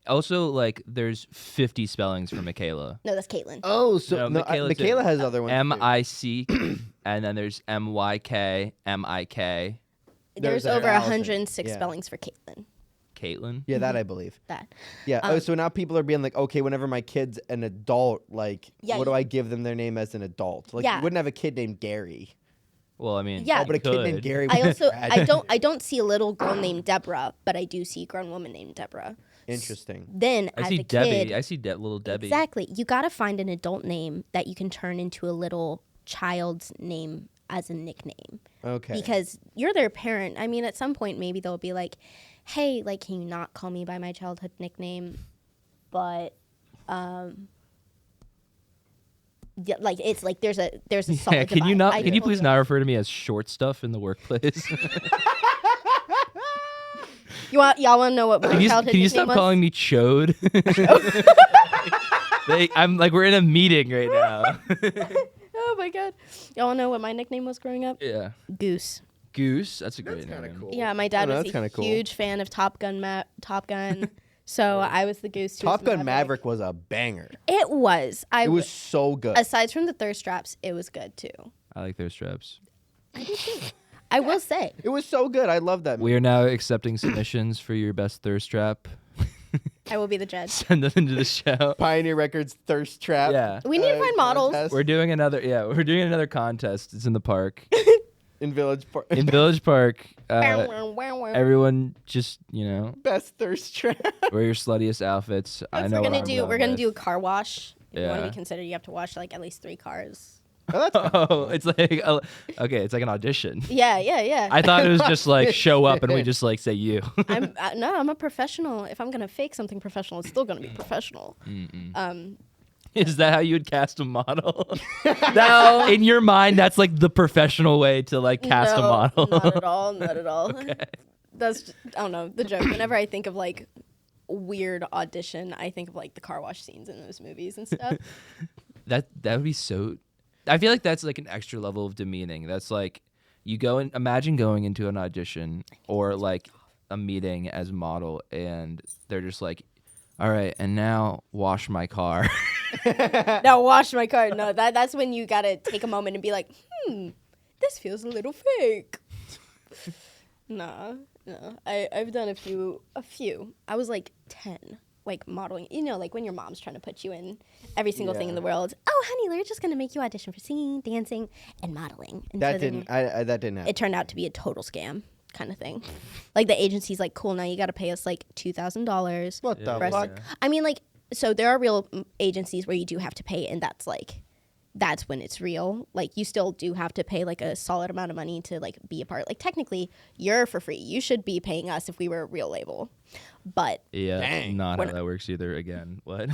Also, like, there's 50 spellings for Michaela. No, that's Caitlin. Oh, so No, no, Michaela too. Michaela has other ones. too. M-I-C, and then there's M-Y-K, M-I-K. There's there's over Allison. 106 Yeah. spellings for Caitlin. Caitlin. Yeah, that I believe. That. Yeah. So now people are being like, okay, whenever my kid's an adult, like, Yeah, what do I give them their name as an adult? Like, Yeah. you wouldn't have a kid named Gary. Well, I mean, Yeah. Oh, but a kid named could. Gary. I would also be rad. I don't see a little girl named Deborah, but I do see a grown woman named Deborah. Interesting. Then I as see a Debbie. kid, I see little Debbie. exactly, you got to find an adult name that you can turn into a little child's name as a nickname. Okay. Because you're their parent. I mean, at some point maybe they'll be like, "Hey, like can you not call me by my childhood nickname?" But yeah, like it's like there's a solid Yeah, can you divide. not? I Can you totally please not refer to me as short stuff in the workplace? Y'all want to know what my childhood Can you nickname stop was? calling me Chode? I'm like, we're in a meeting right now. Oh my god. Y'all want to know what my nickname was growing up? Yeah. Goose. Goose. That's a That's great kind name. of cool. Yeah, my dad Oh, no, was that's a kinda cool. huge fan of Top Gun. So I was the goose. who was Top Gun the Maverick was a banger. It was. It was so good. Aside from the thirst traps, it was good too. I like those straps. I will say. It was so good. I love that. We are now accepting submissions for your best thirst trap. I will be the judge. Send them into the show. Pioneer Records Thirst Trap. Yeah. We need to find models. contest We're doing another. Yeah, we're doing another contest. It's in the park, in Village Park. in Village Park. Everyone, just Best Thirst Trap. wear your sluttiest outfits. I know. We're what I'm gonna going do a with. car wash. If you want to Yeah. be considered, you have to wash like at least 3 cars. Oh, that's Oh, it's like okay, it's like an audition. Yeah. I thought it was just like show up and we just like say you. I'm a professional. If I'm gonna fake something professional, it's still gonna be professional. Is that how you would cast a model? That, in your mind, that's like the professional way to like cast a No, model. Not at all. Not at all. That's just, I don't know, the joke. Whenever I think of like weird audition, I think of like the car wash scenes in those movies and stuff. That would be so. I feel like that's like an extra level of demeaning. That's like you go and imagine going into an audition or like a meeting as a model, and they're just like, "All right, and now wash my car." Now wash my car. No, that's when you gotta take a moment and be like, this feels a little fake. No. I've done a few. I was like 10, like modeling. You know, like when your mom's trying to put you in every single thing in the world. Oh, honey, we're just gonna make you audition for singing, dancing, and modeling. And that so then didn't. That didn't happen. it turned out to be a total scam kind of thing. Like the agency's like, cool, now you got to pay us like $2,000. What the for us to- fuck? I mean, like, so there are real agencies where you do have to pay, and that's when it's real. Like, you still do have to pay like a solid amount of money to like be a part. Like, technically, you're for free. You should be paying us if we were a real label. But Yeah, Dang. not When- how that works either. Again, what?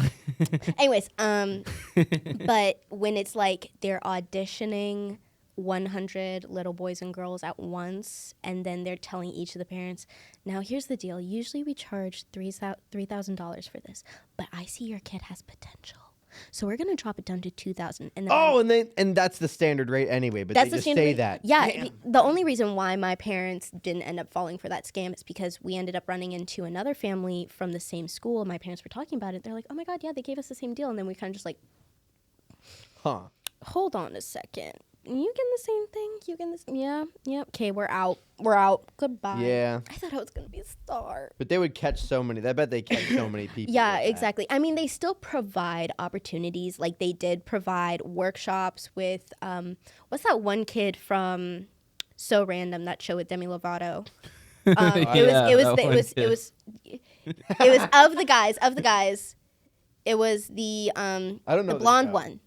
anyways, but when it's like they're auditioning 100 little boys and girls at once, and then they're telling each of the parents, now here's the deal. Usually we charge $3,000 for this, but I see your kid has potential. So we're gonna drop it down to $2,000. And then Oh, and that's the standard rate anyway. But that's they the just standard say rate. that. Yeah, Damn. the only reason why my parents didn't end up falling for that scam is because we ended up running into another family from the same school. My parents were talking about it. They're like, oh my God, yeah, they gave us the same deal. And then we kind of just like, Huh. hold on a second. You getting the same thing? You getting this? Yeah. Yep. Okay, we're out. We're out. Goodbye. Yeah, I thought I was gonna be a star. but they would catch so many. I bet they catch so many people. Yeah, with that. exactly. I mean, they still provide opportunities. Like they did provide workshops with what's that one kid from So Random, that show with Demi Lovato? It was of the guys. It was the I don't know the this blonde show. one.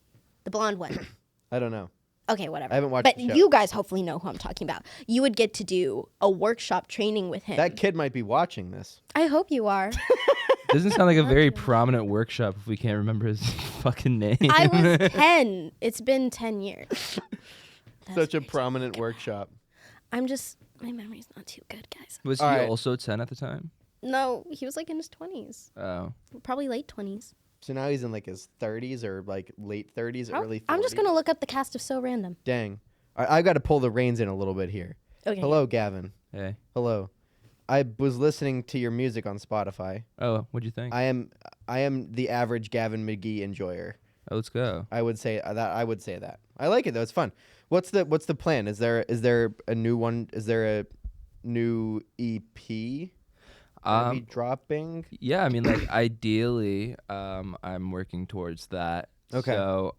The blonde one. I don't know. Okay, whatever. I haven't watched But the show. you guys hopefully know who I'm talking about. You would get to do a workshop training with him. That kid might be watching this. I hope you are. Doesn't sound like a very prominent workshop if we can't remember his fucking name. I was 10. It's been 10 years. That's Such a crazy. prominent workshop. I'm just, my memory's not too good, guys. Was All he right. also 10 at the time? No, he was like in his 20s. Oh. Probably late 20s. So now he's in like his 30s or like late 30s, early 40s. I'm just going to look up the cast of So Random. Dang. I've got to pull the reins in a little bit here. Okay. Hello, Gavin. Hey. Hello. I was listening to your music on Spotify. Oh, what'd you think? I am the average Gavin McGee enjoyer. Oh, let's go. I would say that. I like it though. It's fun. What's the plan? Is there a new one? Is there a new EP gonna be dropping? Yeah, I mean, like ideally, I'm working towards that. Okay. So,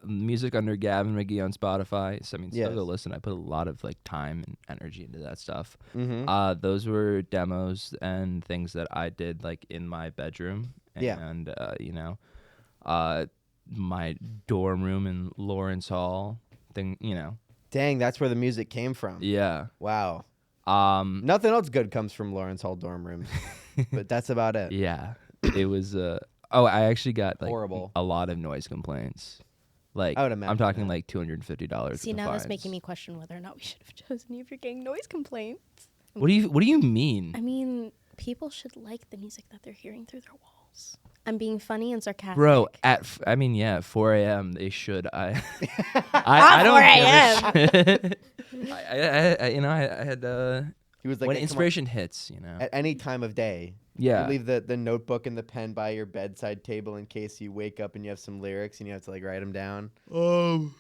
music under Gavin McGee on Spotify. So I mean, still Yes. go listen. I put a lot of like time and energy into that stuff. Mm-hmm. Those were demos and things that I did like in my bedroom. Yeah. And my dorm room in Lawrence Hall. Dang, that's where the music came from. Yeah. Wow. Nothing Nothing else good comes from Lawrence Hall dorm rooms, but that's about it. Yeah, it was. I actually got like Horrible. a lot of noise complaints. Like I would imagine I'm talking that. like $250. See, now that's making me question whether or not we should have chosen you if you're getting noise complaints. What do you mean? I mean, people should like the music that they're hearing through their walls. I'm being funny and sarcastic. Bro, at 4 a.m. they should. I At don't give a shit. I had He was like, when "Hey, come on." inspiration hits, At any time of day. Yeah. You leave the notebook and the pen by your bedside table in case you wake up and you have some lyrics and you have to like write them down. No,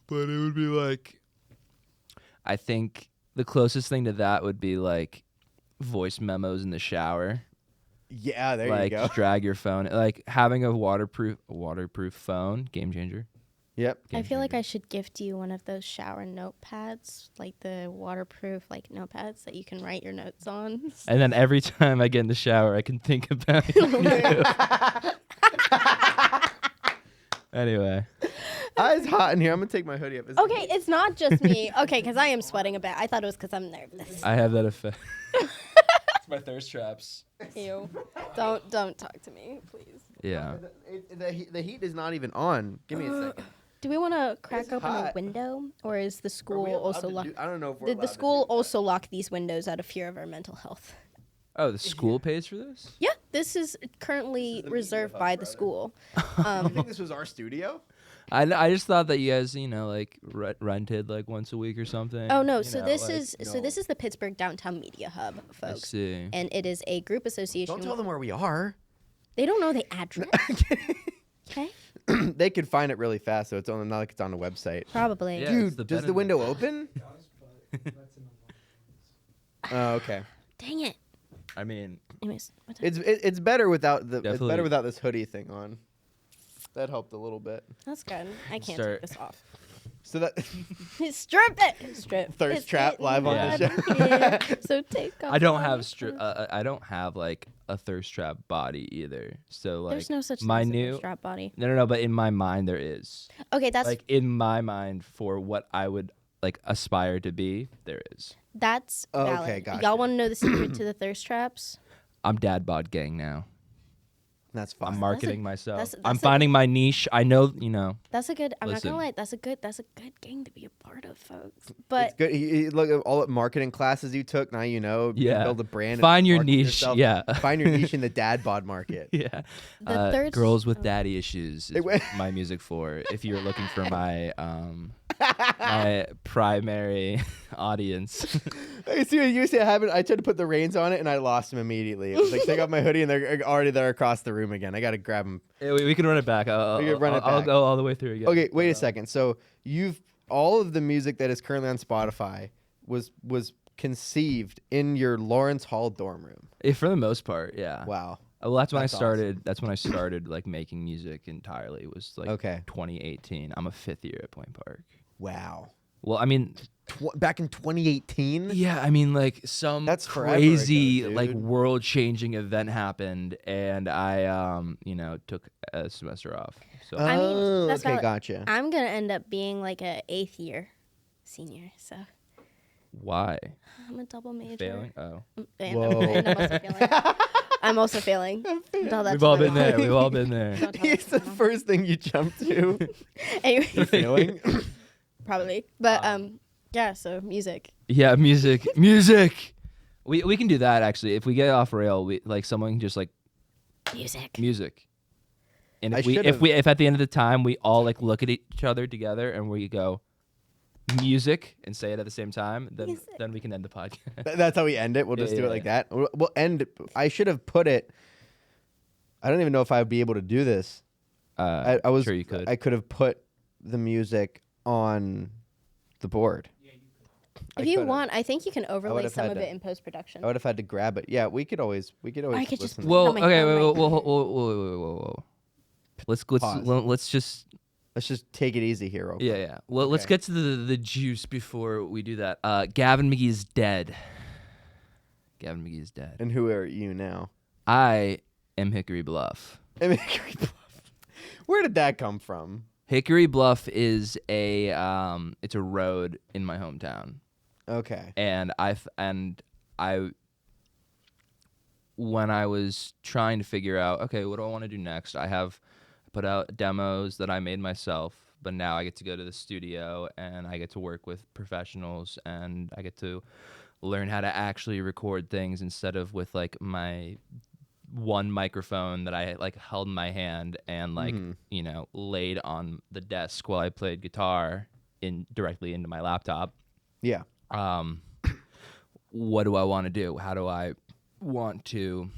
but it would be like. I think the closest thing to that would be like voice memos in the shower. Yeah, there Like you go. just drag your phone. Like having a waterproof phone, game changer. Yep. I feel like I should gift you one of those shower notepads, like the waterproof like notepads that you can write your notes on. And then every time I get in the shower, I can think about you. Anyway, It's hot in here. I'm gonna take my hoodie up. Okay, it's not just me. Okay, because I am sweating a bit. I thought it was because I'm nervous. I have that effect. It's my thirst traps. Ew. Don't talk to me, please. Yeah. The heat is not even on. Give me a second. Do we want to crack It's open a hot. window, or is the Are school we allowed also to locked? I don't know if we're Did allowed the to school do that. also lock these windows out of fear of our mental health? Oh, the school pays for this? Yeah, this is currently the media reserved hub, by the brother. school. You think this was our studio? I just thought that you guys, like rented like once a week or something. Oh no, you so know, this like, is this is the Pittsburgh Downtown Media Hub, I folks. see. And it is a group association. Don't tell them where we are. They don't know the address. Okay? They could find it really fast, so it's only not like it's on the website. Probably. Yeah. it's Dude, the does bed the in window there. open? Does, but that's in the Oh, okay. Dang it. I mean, Anyways, what's It's better without the it's Definitely. better without this hoodie thing on. That helped a little bit. that's good. I can't Start- take this off. So that Strip it. Strip. Thirst It's trap getting live on the hot show. here, so take off. I don't all have your clothes. I don't have like a thirst trap body either. So like There's no such my thing as a new strap body. no, but in my mind there is. Okay, that's Like in my mind for what I would like aspire to be, there is. that's Oh, okay, valid. gotcha. Y'all want to know the secret to the thirst traps? I'm dad bod gang now. that's fine. I'm marketing myself. that's I'm a- finding my niche. I know, That's a good. I'm not Listen. gonna lie. That's a good gang to be a part of, folks. But It's good. Look at all the marketing classes you took. Now you know. You can Yeah. build a brand. and Find your market niche, yourself. yeah. Find your niche in the dad bod market. yeah. The third girls with daddy issues is It wa- my music for. If you're looking for my my primary audience. I see what you see. I tried to put the reins on it, and I lost him immediately. It was like, take off my hoodie, and they're already there across the room again. I got to grab them. Yeah, we can run it back. We can run it I'll back. go all the way through again. Okay, wait a second. So all of the music that is currently on Spotify was conceived in your Lawrence Hall dorm room. For the most part, yeah. Wow. Well, that's when That's I started. That's when I started like making music entirely. Was like Okay. 2018. I'm a 5th year at Point Park. Wow. Well, I mean, Back in 2018. yeah, I mean, like some That's forever crazy, ago, like dude. world-changing event happened, and I, took a semester off. So I mean, that's okay, valid. gotcha. I'm gonna end up being like a 8th year senior, so why I'm a double major. failing? Oh, And Whoa. I'm also failing. I'm also failing. Tell that we've to all my been mom. there. We've all been there. Don't tell that It's to the my mom. first thing you jump to. Anyway, Feeling. probably. But yeah. So music. Yeah, music. We can do that actually. If we get off rail, we like someone can just like music. And I if at the end of the time we all like look at each other together and we go music and say it at the same time, then we can end the podcast. That's how we end it. We'll just do it like that. We'll end. I should have put it. I don't even know if I would be able to do this. I was sure you could. I could have put the music on the board. If you want, I think you can overlay would've some had of to- it in post production. I would have had to grab it. Yeah, we could always. I could just listen. put Well, on my okay, phone whoa, right whoa. Let's just Let's just take it easy here. Real quick. yeah. Well, let's Okay. get to the juice before we do that. Gavin McGee is dead. Gavin McGee is dead. And who are you now? I am Hickory Bluff. I mean, where did that come from? Hickory Bluff is it's a road in my hometown. Okay. And I when I was trying to figure out, okay, what do I want to do next? I put out demos that I made myself, but now I get to go to the studio and I get to work with professionals and I get to learn how to actually record things instead of with like my one microphone that I like held in my hand and like, laid on the desk while I played guitar directly into my laptop. Yeah. What do I want to do? How do I want to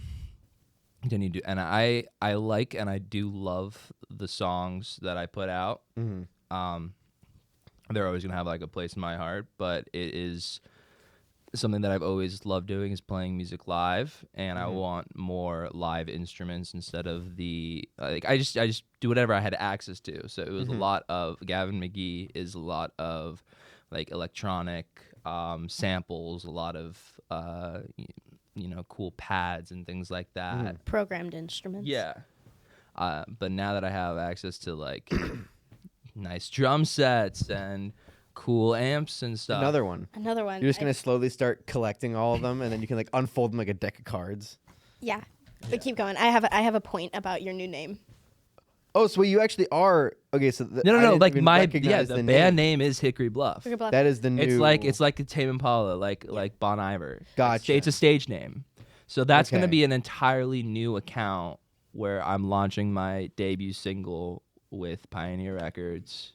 continue to? And I like and I do love the songs that I put out. Mm-hmm. They're always gonna have like a place in my heart, but it is something that I've always loved doing is playing music live, and I want more live instruments instead of the like. I just do whatever I had access to. So it was a lot of Gavin McGee is a lot of like electronic samples, a lot of cool pads and things like that. Programmed instruments. Yeah. But now that I have access to like nice drum sets and cool amps and stuff. Another one. Another one. You're just gonna slowly start collecting all of them, and then you can like unfold them like a deck of cards. Yeah. But keep going. I have a point about your new name. Oh, so you actually are okay. So I No. didn't Like even the recognize band name is Hickory Bluff. Hickory Bluff. That is the new. It's like a Tame Impala, like Bon Iver. Gotcha. It's a stage name. So that's going to Okay. be an entirely new account where I'm launching my debut single with Pioneer Records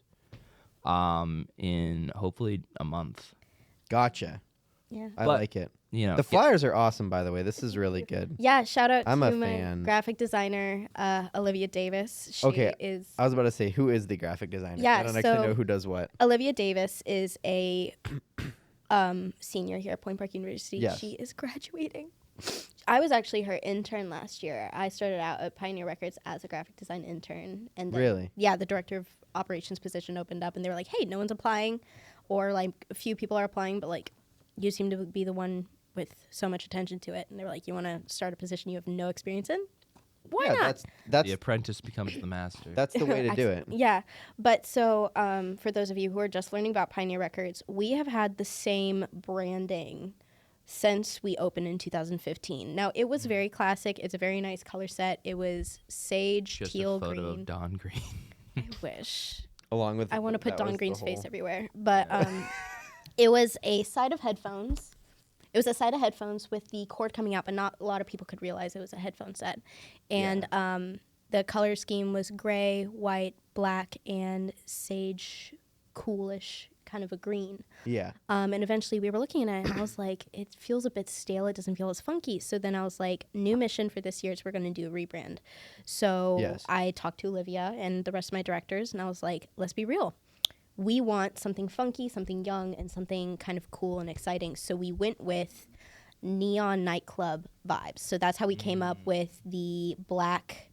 in hopefully a month. Gotcha. Yeah. I But- like it. You know, The flyers are awesome, by the way. This is really good. Yeah, shout out I'm to a my fan. graphic designer, Olivia Davis. She Okay, is I was about to say, who is the graphic designer? Yeah, I don't so- actually know who does what. Olivia Davis is a senior here at Point Park University. Yes. She is graduating. I was actually her intern last year. I started out at Pioneer Records as a graphic design intern, and then, Really? yeah, the director of operations position opened up, and they were like, "Hey, no one's applying, or like a few people are applying, but like you seem to be the one with so much attention to it." And they were like, "You want to start a position you have no experience in? Why yeah, not?" that's the apprentice becomes the master. that's the way to do it. Yeah. But so for those of you who are just learning about Pioneer Records, we have had the same branding since we opened in 2015. Now, it was very classic. It's a very nice color set. It was sage, Just teal, a photo green. of Don Green. I wish. Along with I want to put that Don was the Green's face whole- everywhere. But it was a side of headphones. It was a side of headphones with the cord coming out, but not a lot of people could realize it was a headphone set. And the color scheme was gray, white, black, and sage coolish kind of a green. Yeah. And eventually we were looking at it and I was like, it feels a bit stale. It doesn't feel as funky. So then I was like, new mission for this year is we're going to do a rebrand. So Yes. I talked to Olivia and the rest of my directors and I was like, let's be real. We want something funky, something young, and something kind of cool and exciting. So we went with neon nightclub vibes. So that's how we came up with the black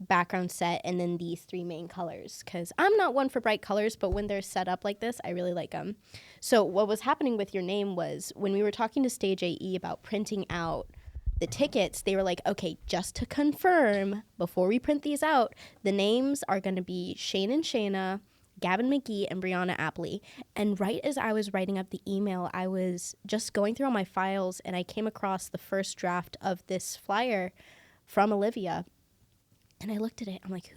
background set and then these three main colors, because I'm not one for bright colors, but when they're set up like this, I really like them. So what was happening with your name was when we were talking to Stage AE about printing out the tickets, they were like, okay, just to confirm before we print these out, the names are going to be Shane and Shayna, Gavin McGee, and Brianna Apley. And right as I was writing up the email, I was just going through all my files and I came across the first draft of this flyer from Olivia. And I looked at it. I'm like,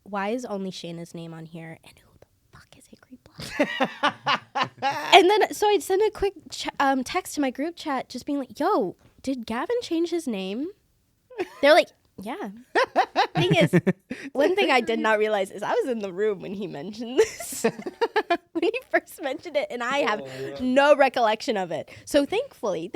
why is only Shayna's name on here? And who the fuck is Hickory Bluff? And then, so I sent a quick text to my group chat just being like, yo, did Gavin change his name? They're like, yeah. Thing is, one thing I did not realize is I was in the room when he mentioned this. When he first mentioned it, and I have no recollection of it. So thankfully,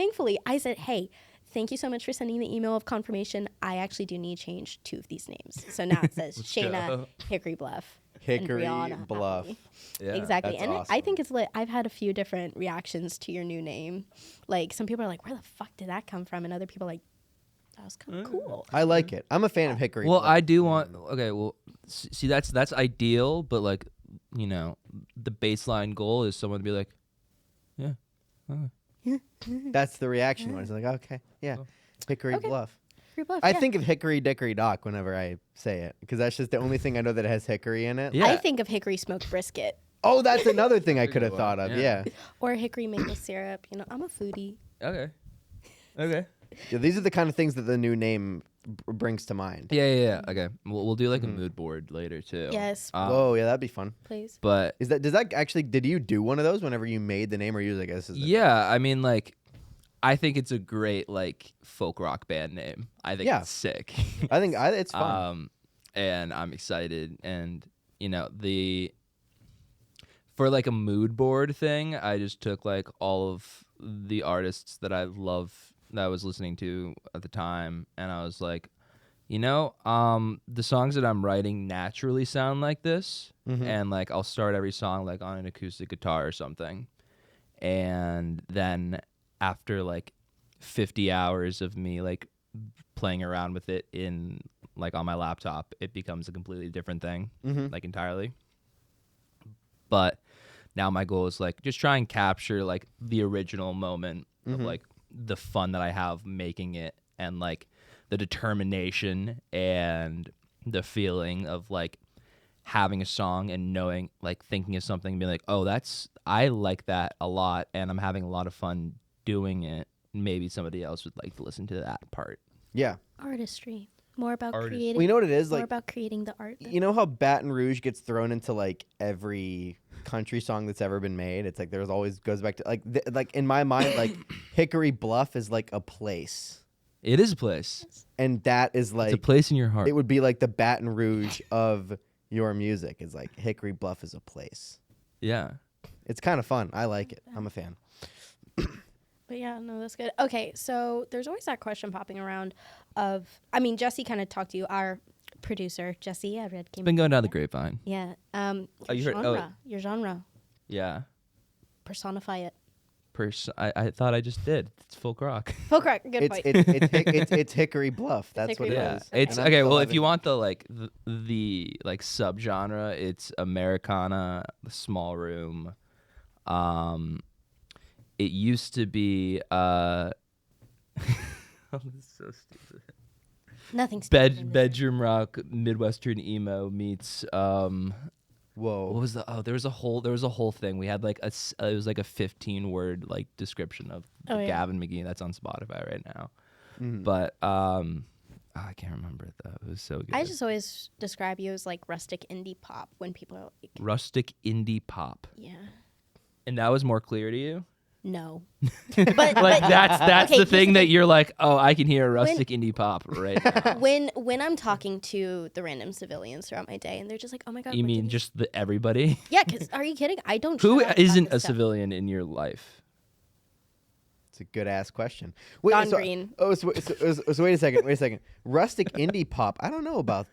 I said, hey, thank you so much for sending the email of confirmation. I actually do need to change 2 of these names. So now it says Shayna go. Hickory Bluff. Hickory and Brianna Bluff. Apley. Yeah. Exactly. That's And awesome. I think it's lit. I've had a few different reactions to your new name. Like, some people are like, where the fuck did that come from? And other people are like, that was kind of cool. I like it. I'm a fan of Hickory Well, Bluff. I do want. Okay, well, see, that's ideal, but like, you know, the baseline goal is someone to be like, yeah, That's the reaction when it's like, okay, yeah, Hickory Okay. Bluff. Hickory Bluff, I yeah. think of Hickory Dickory Dock whenever I say it because that's just the only thing I know that has hickory in it. yeah. I think of hickory smoked brisket Oh, that's another thing I That's a could have good thought one. of. Yeah. Yeah. or hickory maple syrup. You know, I'm a foodie. Okay. Okay. Yeah, these are the kind of things that the new name brings to mind. Yeah. Okay. We'll do like Mhm. a mood board later too. Yes, Oh, yeah, that'd be fun. please. But Does that actually? Did you do one of those whenever you made the name, or you was like, this is the yeah, I mean, like, I think it's a great like folk rock band name. I think Yeah. it's sick. I think it's fun. And I'm excited. And you know, for like a mood board thing, I just took like all of the artists that I love that I was listening to at the time, and I was like, you know, the songs that I'm writing naturally sound like this, Mhm. and like I'll start every song like on an acoustic guitar or something, and then after like 50 hours of me like playing around with it in like on my laptop, it becomes a completely different thing, Mhm. like entirely. But now my goal is like just try and capture like the original moment of Mhm. like the fun that I have making it, and like the determination and the feeling of like having a song and knowing, like, thinking of something and being like, oh, I like that a lot and I'm having a lot of fun doing it. Maybe somebody else would like to listen to that part. Yeah. Artistry. More about Artistry. creating. Well, you know what it is? more Like, about creating the art. you know how Baton Rouge gets thrown into like every country song that's ever been made? It's like there's always goes back to like like in my mind, like Hickory Bluff is like a place, It is a place. and that is It's a like place in your heart. it would be like the Baton Rouge of your music. Is like Hickory Bluff is a place. Yeah. It's kind of fun. I like it. I'm a fan. But yeah, no, that's good. Okay, so there's always that question popping around of, I mean, Jesse kind of talked to you, our producer, Jesse. I read came. Been going down the grapevine. Yeah. Oh, Your you heard- oh. genre. Your genre. Yeah. Personify it. I thought I just did. It's folk rock. Folk rock. Good It's point. it's Hickory Bluff. That's Hickory what it Bluff. Yeah, is. it's And I'm okay. still Well, if loving you it. want the like the like subgenre, it's Americana, the small room. It used to be oh, this is so stupid. Nothing's different. Bedroom rock, Midwestern emo meets Whoa. what was there was a whole thing. We had like it was like a 15-word like description of Oh, yeah. Gavin McGee. That's on Spotify right now. Mhm. But I can't remember it though. It was so good. I just always describe you as like rustic indie pop when people are like, Rustic indie pop. yeah. And that was more clear to you? No. Like that's okay, the thing here's that you're like, oh, I can hear a rustic indie pop right now. when I'm talking to the random civilians throughout my day, and they're just like, "Oh my god." You what did mean you-" just everybody? Yeah, because are you kidding? I don't. Who shut up about isn't this a stuff. civilian in your life? It's a good ass question. Wait, Don so, Green. Oh, so wait a second. Wait a second. Rustic indie pop. I don't know about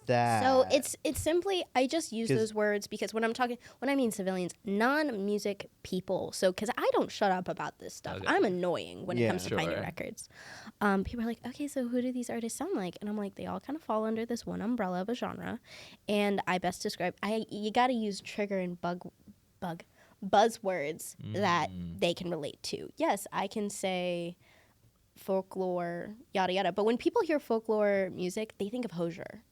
that. So it's simply I just use 'Cause- those words because when I mean civilians, non-music people. So because I don't shut up about this stuff, Okay. I'm annoying when it Yeah. comes to Pioneer Sure. Records. People are like, okay, so who do these artists sound like? And I'm like, they all kind of fall under this one umbrella of a genre, and I best describe. You got to use trigger and buzzwords that they can relate to. Yes, I can say folklore, yada yada. But when people hear folklore music, they think of Hozier.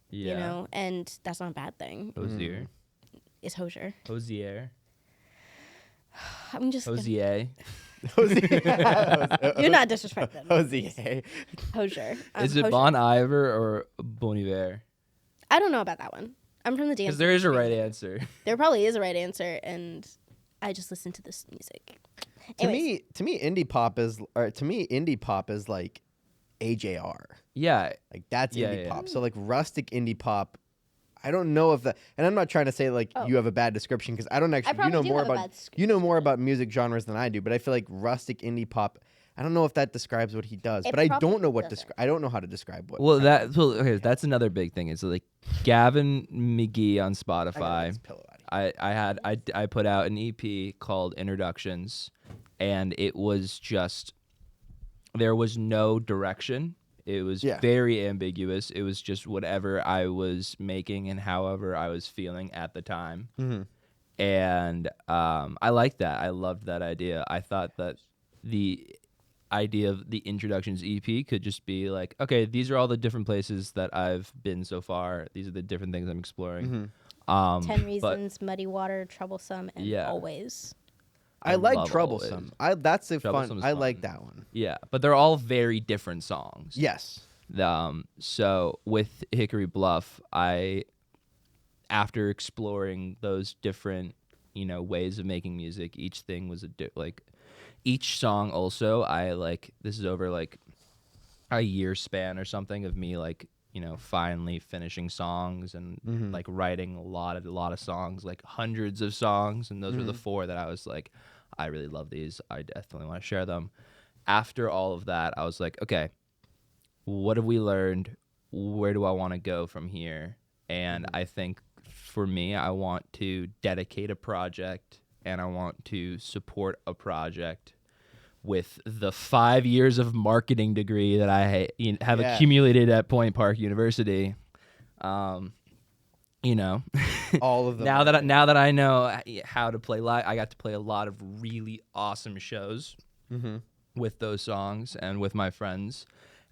Yeah. You know, and that's not a bad thing. Hosier. It's Hozier. Hosier. I'm just gonna- Hosier. you're not disrespecting Hosier. Hozier. Is it Hozier. Bon Iver or Bon Iver? I don't know about that one. I'm from the dance. Because there is a right industry. answer. There probably is a right answer, and I just listen to this music. Anyways, To me, indie pop is like AJR. Yeah. Like that's Yeah, indie yeah. pop. So like rustic indie pop. I don't know if that, and I'm not trying to say like Oh. you have a bad description because I don't actually. You probably know do more have a about bad you know more about music genres than I do, but I feel like rustic indie pop. I don't know if that describes what he does, It but I probably don't know what doesn't. I don't know how to describe what. Well, okay, that's another big thing. Is like Gavin McGee on Spotify. I put out an EP called Introductions, and it was just there was no direction. It was Yeah. very ambiguous. It was just whatever I was making and however I was feeling at the time. Mhm. And I liked that. I loved that idea. I thought that the idea of the Introductions EP could just be like, okay, these are all the different places that I've been so far. These are the different things I'm exploring. 10 but Reasons, Muddy Water, Troublesome, and Yeah. Always. I like love Troublesome. Always. That's a Troublesome fun. is I like fun. that one. Yeah, but they're all very different songs. Yes. So with Hickory Bluff, after exploring those different, ways of making music, each thing was each song also, this is over like a year span or something of me finally finishing songs and like writing a lot of songs, like hundreds of songs, and those were the 4 that I was like, I really love these. I definitely want to share them. After all of that, I was like, okay, what have we learned? Where do I want to go from here? And I think for me, I want to dedicate a project and I want to support a project with the 5 years of marketing degree that I have Yeah. accumulated at Point Park University. All of them. now that I know how to play live, I got to play a lot of really awesome shows with those songs and with my friends.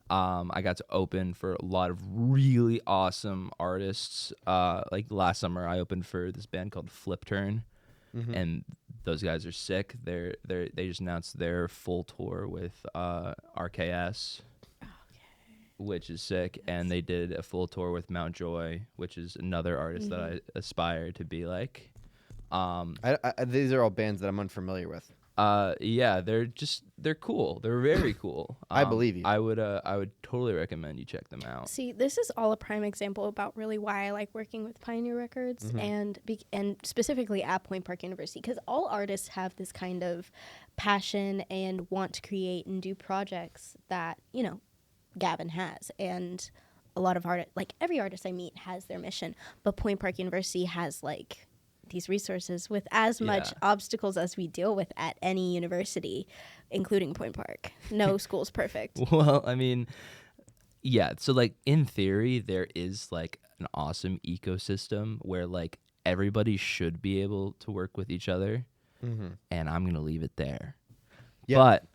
I got to open for a lot of really awesome artists. Like last summer, I opened for this band called Flip Turn, and those guys are sick. They just announced their full tour with RKS. Which is sick, and they did a full tour with Mount Joy, which is another artist that I aspire to be like. These are all bands that I'm unfamiliar with. Yeah, they're cool. They're very cool. I believe you. I would totally recommend you check them out. See, this is all a prime example about really why I like working with Pioneer Records and specifically at Point Park University, because all artists have this kind of passion and want to create and do projects that, Gavin has. And a lot of every artist I meet has their mission, but Point Park University has these resources with as much Yeah. obstacles as we deal with at any university, including Point Park. No school's perfect. Well, I mean, yeah. So in theory, there is an awesome ecosystem where everybody should be able to work with each other, and I'm gonna leave it there. Yeah. But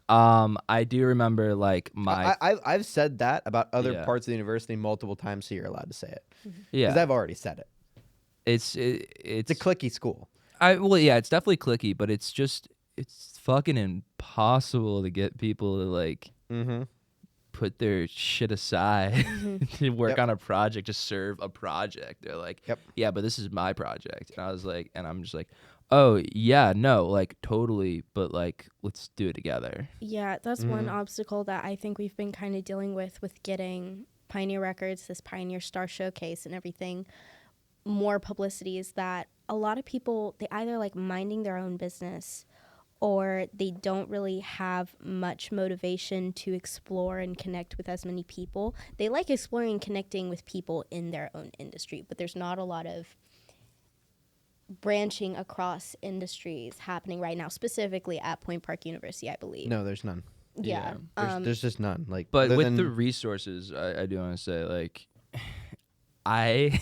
I do remember I've said that about other Yeah. parts of the university multiple times, so you're allowed to say it. yeah. Because I've already said it. It's It's a clicky school. yeah, it's definitely clicky, but it's fucking impossible to get people to put their shit aside to work on a project, to serve a project. They're like, Yep. yeah, but this is my project. And I was like, and I'm just like, oh yeah, no, like totally, but like let's do it together. Yeah, that's one obstacle that I think we've been kind of dealing with getting Pioneer Records, this Pioneer Star Showcase and everything, more publicity, is that a lot of people, they either like minding their own business or they don't really have much motivation to explore and connect with as many people. They like exploring and connecting with people in their own industry, but there's not a lot of branching across industries happening right now, specifically at Point Park University, I believe. No, there's none. Yeah. There's just none. Like, But other with than- the resources, I do want to say, like, I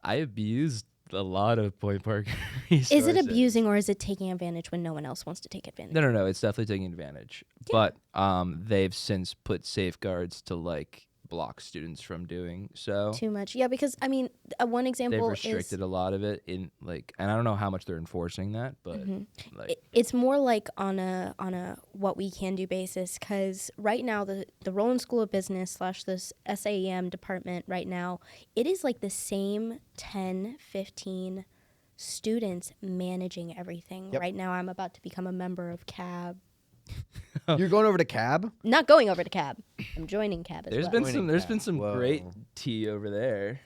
I abused a lot of Point Park resources. Is it abusing or is it taking advantage when no one else wants to take advantage? No, it's definitely taking advantage. Yeah. But they've since put safeguards to like block students from doing so. Too much. Yeah, because I mean, one They've example restricted a lot of it in like, and I don't know how much they're enforcing that, but like, it's more like on a what we can do basis, because right now the Roland School of Business / this SAEM department right now, it is like the same 10, 15 students managing everything. Yep. Right now I'm about to become a member of CAB. You're going over to CAB? Not going over to CAB. I'm joining CAB as there's well. been Joining some there's that. been some Whoa. great tea over there.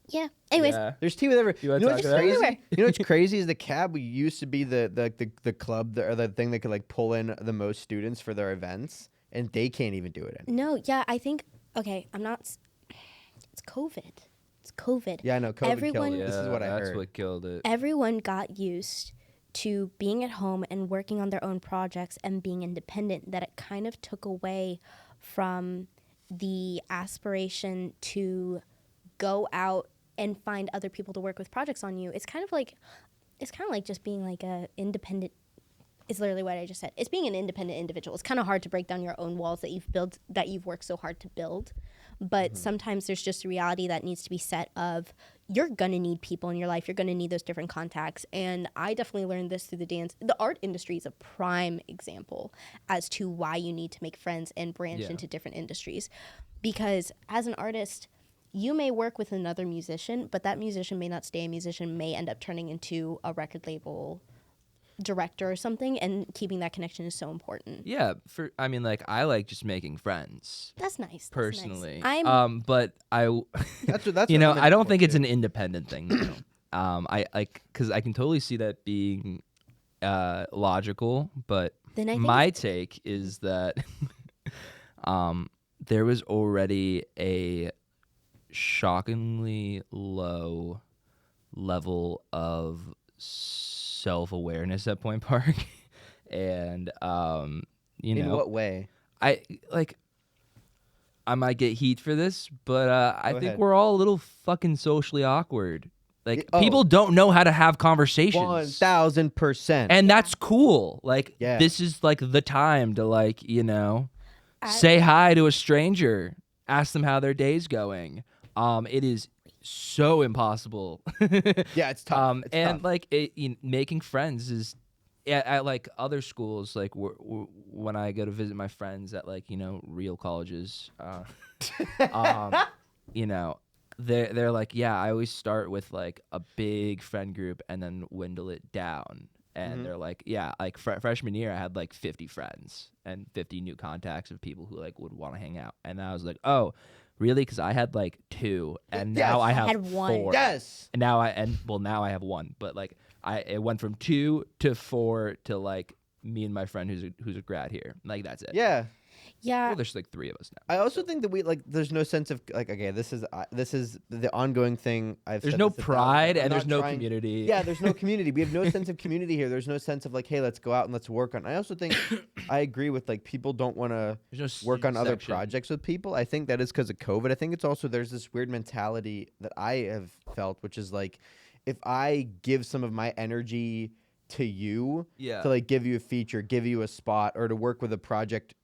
Yeah. Anyways, Yeah. There's tea with every. You wanna know talk what's about it? crazy? Everywhere. You know what's crazy is the CAB used to be the club or the thing that could like pull in the most students for their events, and they can't even do it anymore. no, yeah, I think, okay, I'm not, it's COVID. It's COVID. Yeah, I know. COVID Everyone- killed it. This is what I that's heard. what killed it. Everyone got used to being at home and working on their own projects and being independent, that it kind of took away from the aspiration to go out and find other people to work with projects on you. It's kind of like just being like a independent. It's literally what I just said. It's being an independent individual. It's kind of hard to break down your own walls that you've built, that you've worked so hard to build. But sometimes there's just a reality that needs to be set of, you're going to need people in your life. You're going to need those different contacts. And I definitely learned this through the dance. The art industry is a prime example as to why you need to make friends and branch Yeah. into different industries. Because as an artist, you may work with another musician, but that musician may not stay a musician, may end up turning into a record label director or something, and keeping that connection is so important. Yeah, I mean, like, I like just making friends That's nice. That's personally. Nice. But I, That's you what know, I'm I don't for, think it's too. an independent thing. Though. I like, because I can totally see that being logical, but Then I think my take is that there was already a shockingly low level of self-awareness at Point Park, and you In know, what way? I might get heat for this, but I Go think ahead. we're all a little fucking socially awkward. Like, oh. people don't know how to have conversations. 1000%. And that's cool. Like, Yeah. this is like the time to, like, you know, I- say hi to a stranger, ask them how their day's going. It is so impossible. Yeah, it's tough. It's and tough. like making friends is at like other schools, like when I go to visit my friends at, like, you know, real colleges, you know, they're like, yeah, I always start with like a big friend group and then dwindle it down. And they're like, yeah, like freshman year, I had like 50 friends and 50 new contacts of people who like would want to hang out. And I was like, oh, really? Because I had like 2, and now Yes. I I have had 1. 4. Yes. And now now I have 1. But like it went from 2 to 4 to like me and my friend who's a grad here. Like, that's it. Yeah. Yeah. Well, there's like 3 of us now. I also think that we like. There's no sense of like. Okay, this is the ongoing thing. There's said no this 1,000 pride I'm and there's not no trying- community. Yeah, there's no community. We have no sense of community here. There's no sense of like, hey, let's go out and let's work on. I also think I agree with like people don't want to There's no work on other section. projects with people. I think that is because of COVID. I think it's also there's this weird mentality that I have felt, which is like, if I give some of my energy to you Yeah. to like give you a feature, give you a spot, or to work with a project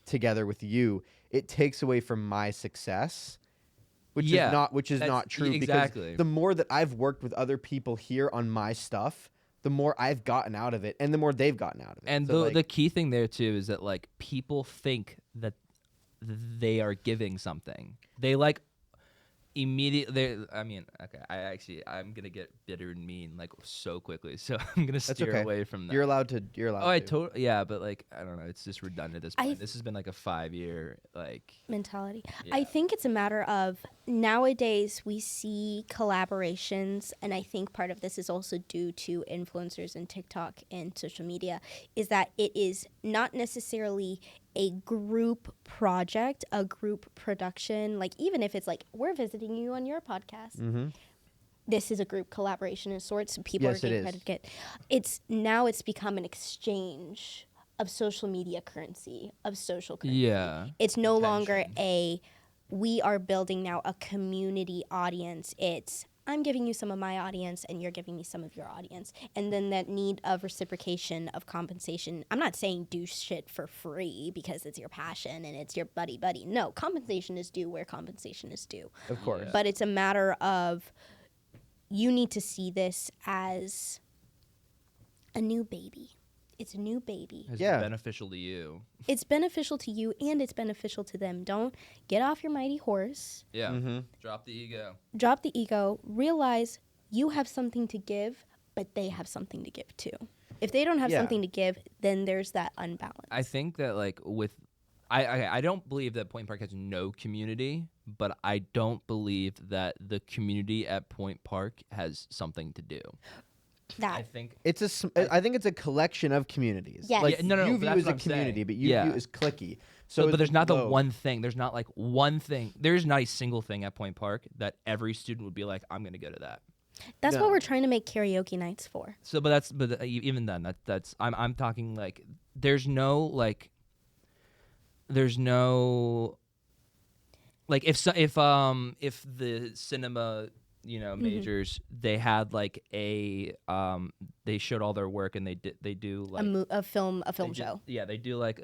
together with you, it takes away from my success. Which Yeah, is that's- not true exactly. because the more that I've worked with other people here on my stuff, the more I've gotten out of it and the more they've gotten out of it. And So, the key thing there too is that like people think that they are giving something. They like immediately. I mean, okay. I'm gonna get bitter and mean like so quickly, so I'm gonna That's steer okay. away from that. You're allowed to. You're allowed. Oh, I to. totally yeah, but like I don't know. It's just redundant at this I point. This has been like a 5-year like. mentality. Yeah. I think it's a matter of nowadays we see collaborations, and I think part of this is also due to influencers and TikTok and social media, is that it is not necessarily a group project, a group production. Like even if it's like we're visiting you on your podcast. Mm-hmm. This is a group collaboration of sorts. People Yes, are it getting is. credit. It's become an exchange of social media currency, of social currency. Yeah. It's no longer Attention. we are building now a community audience. It's I'm giving you some of my audience and you're giving me some of your audience. And then that need of reciprocation, of compensation. I'm not saying do shit for free because it's your passion and it's your buddy. No, compensation is due where compensation is due. Of course. But it's a matter of you need to see this as a new baby. It's a new baby. It's Yeah. beneficial to you. It's beneficial to you and it's beneficial to them. Don't get off your mighty horse. Yeah. Mm-hmm. Drop the ego. Drop the ego. Realize you have something to give, but they have something to give too. If they don't have Yeah. something to give, then there's that unbalance. I think that like with I don't believe that Point Park has no community, but I don't believe that the community at Point Park has something to do. I that think It's I think it's a collection of communities. Yes. Like Yeah, no, UView that's is what a I'm community, saying. but UView Yeah. is clicky. so, So, but there's not the globe. one thing. There's not like one thing. There's not a single thing at Point Park that every student would be like, I'm gonna go to that. that's No. what we're trying to make karaoke nights for. So, but even then, that's I'm talking like there's no like if the cinema majors they had like they showed all their work and they do like A film they show. they do like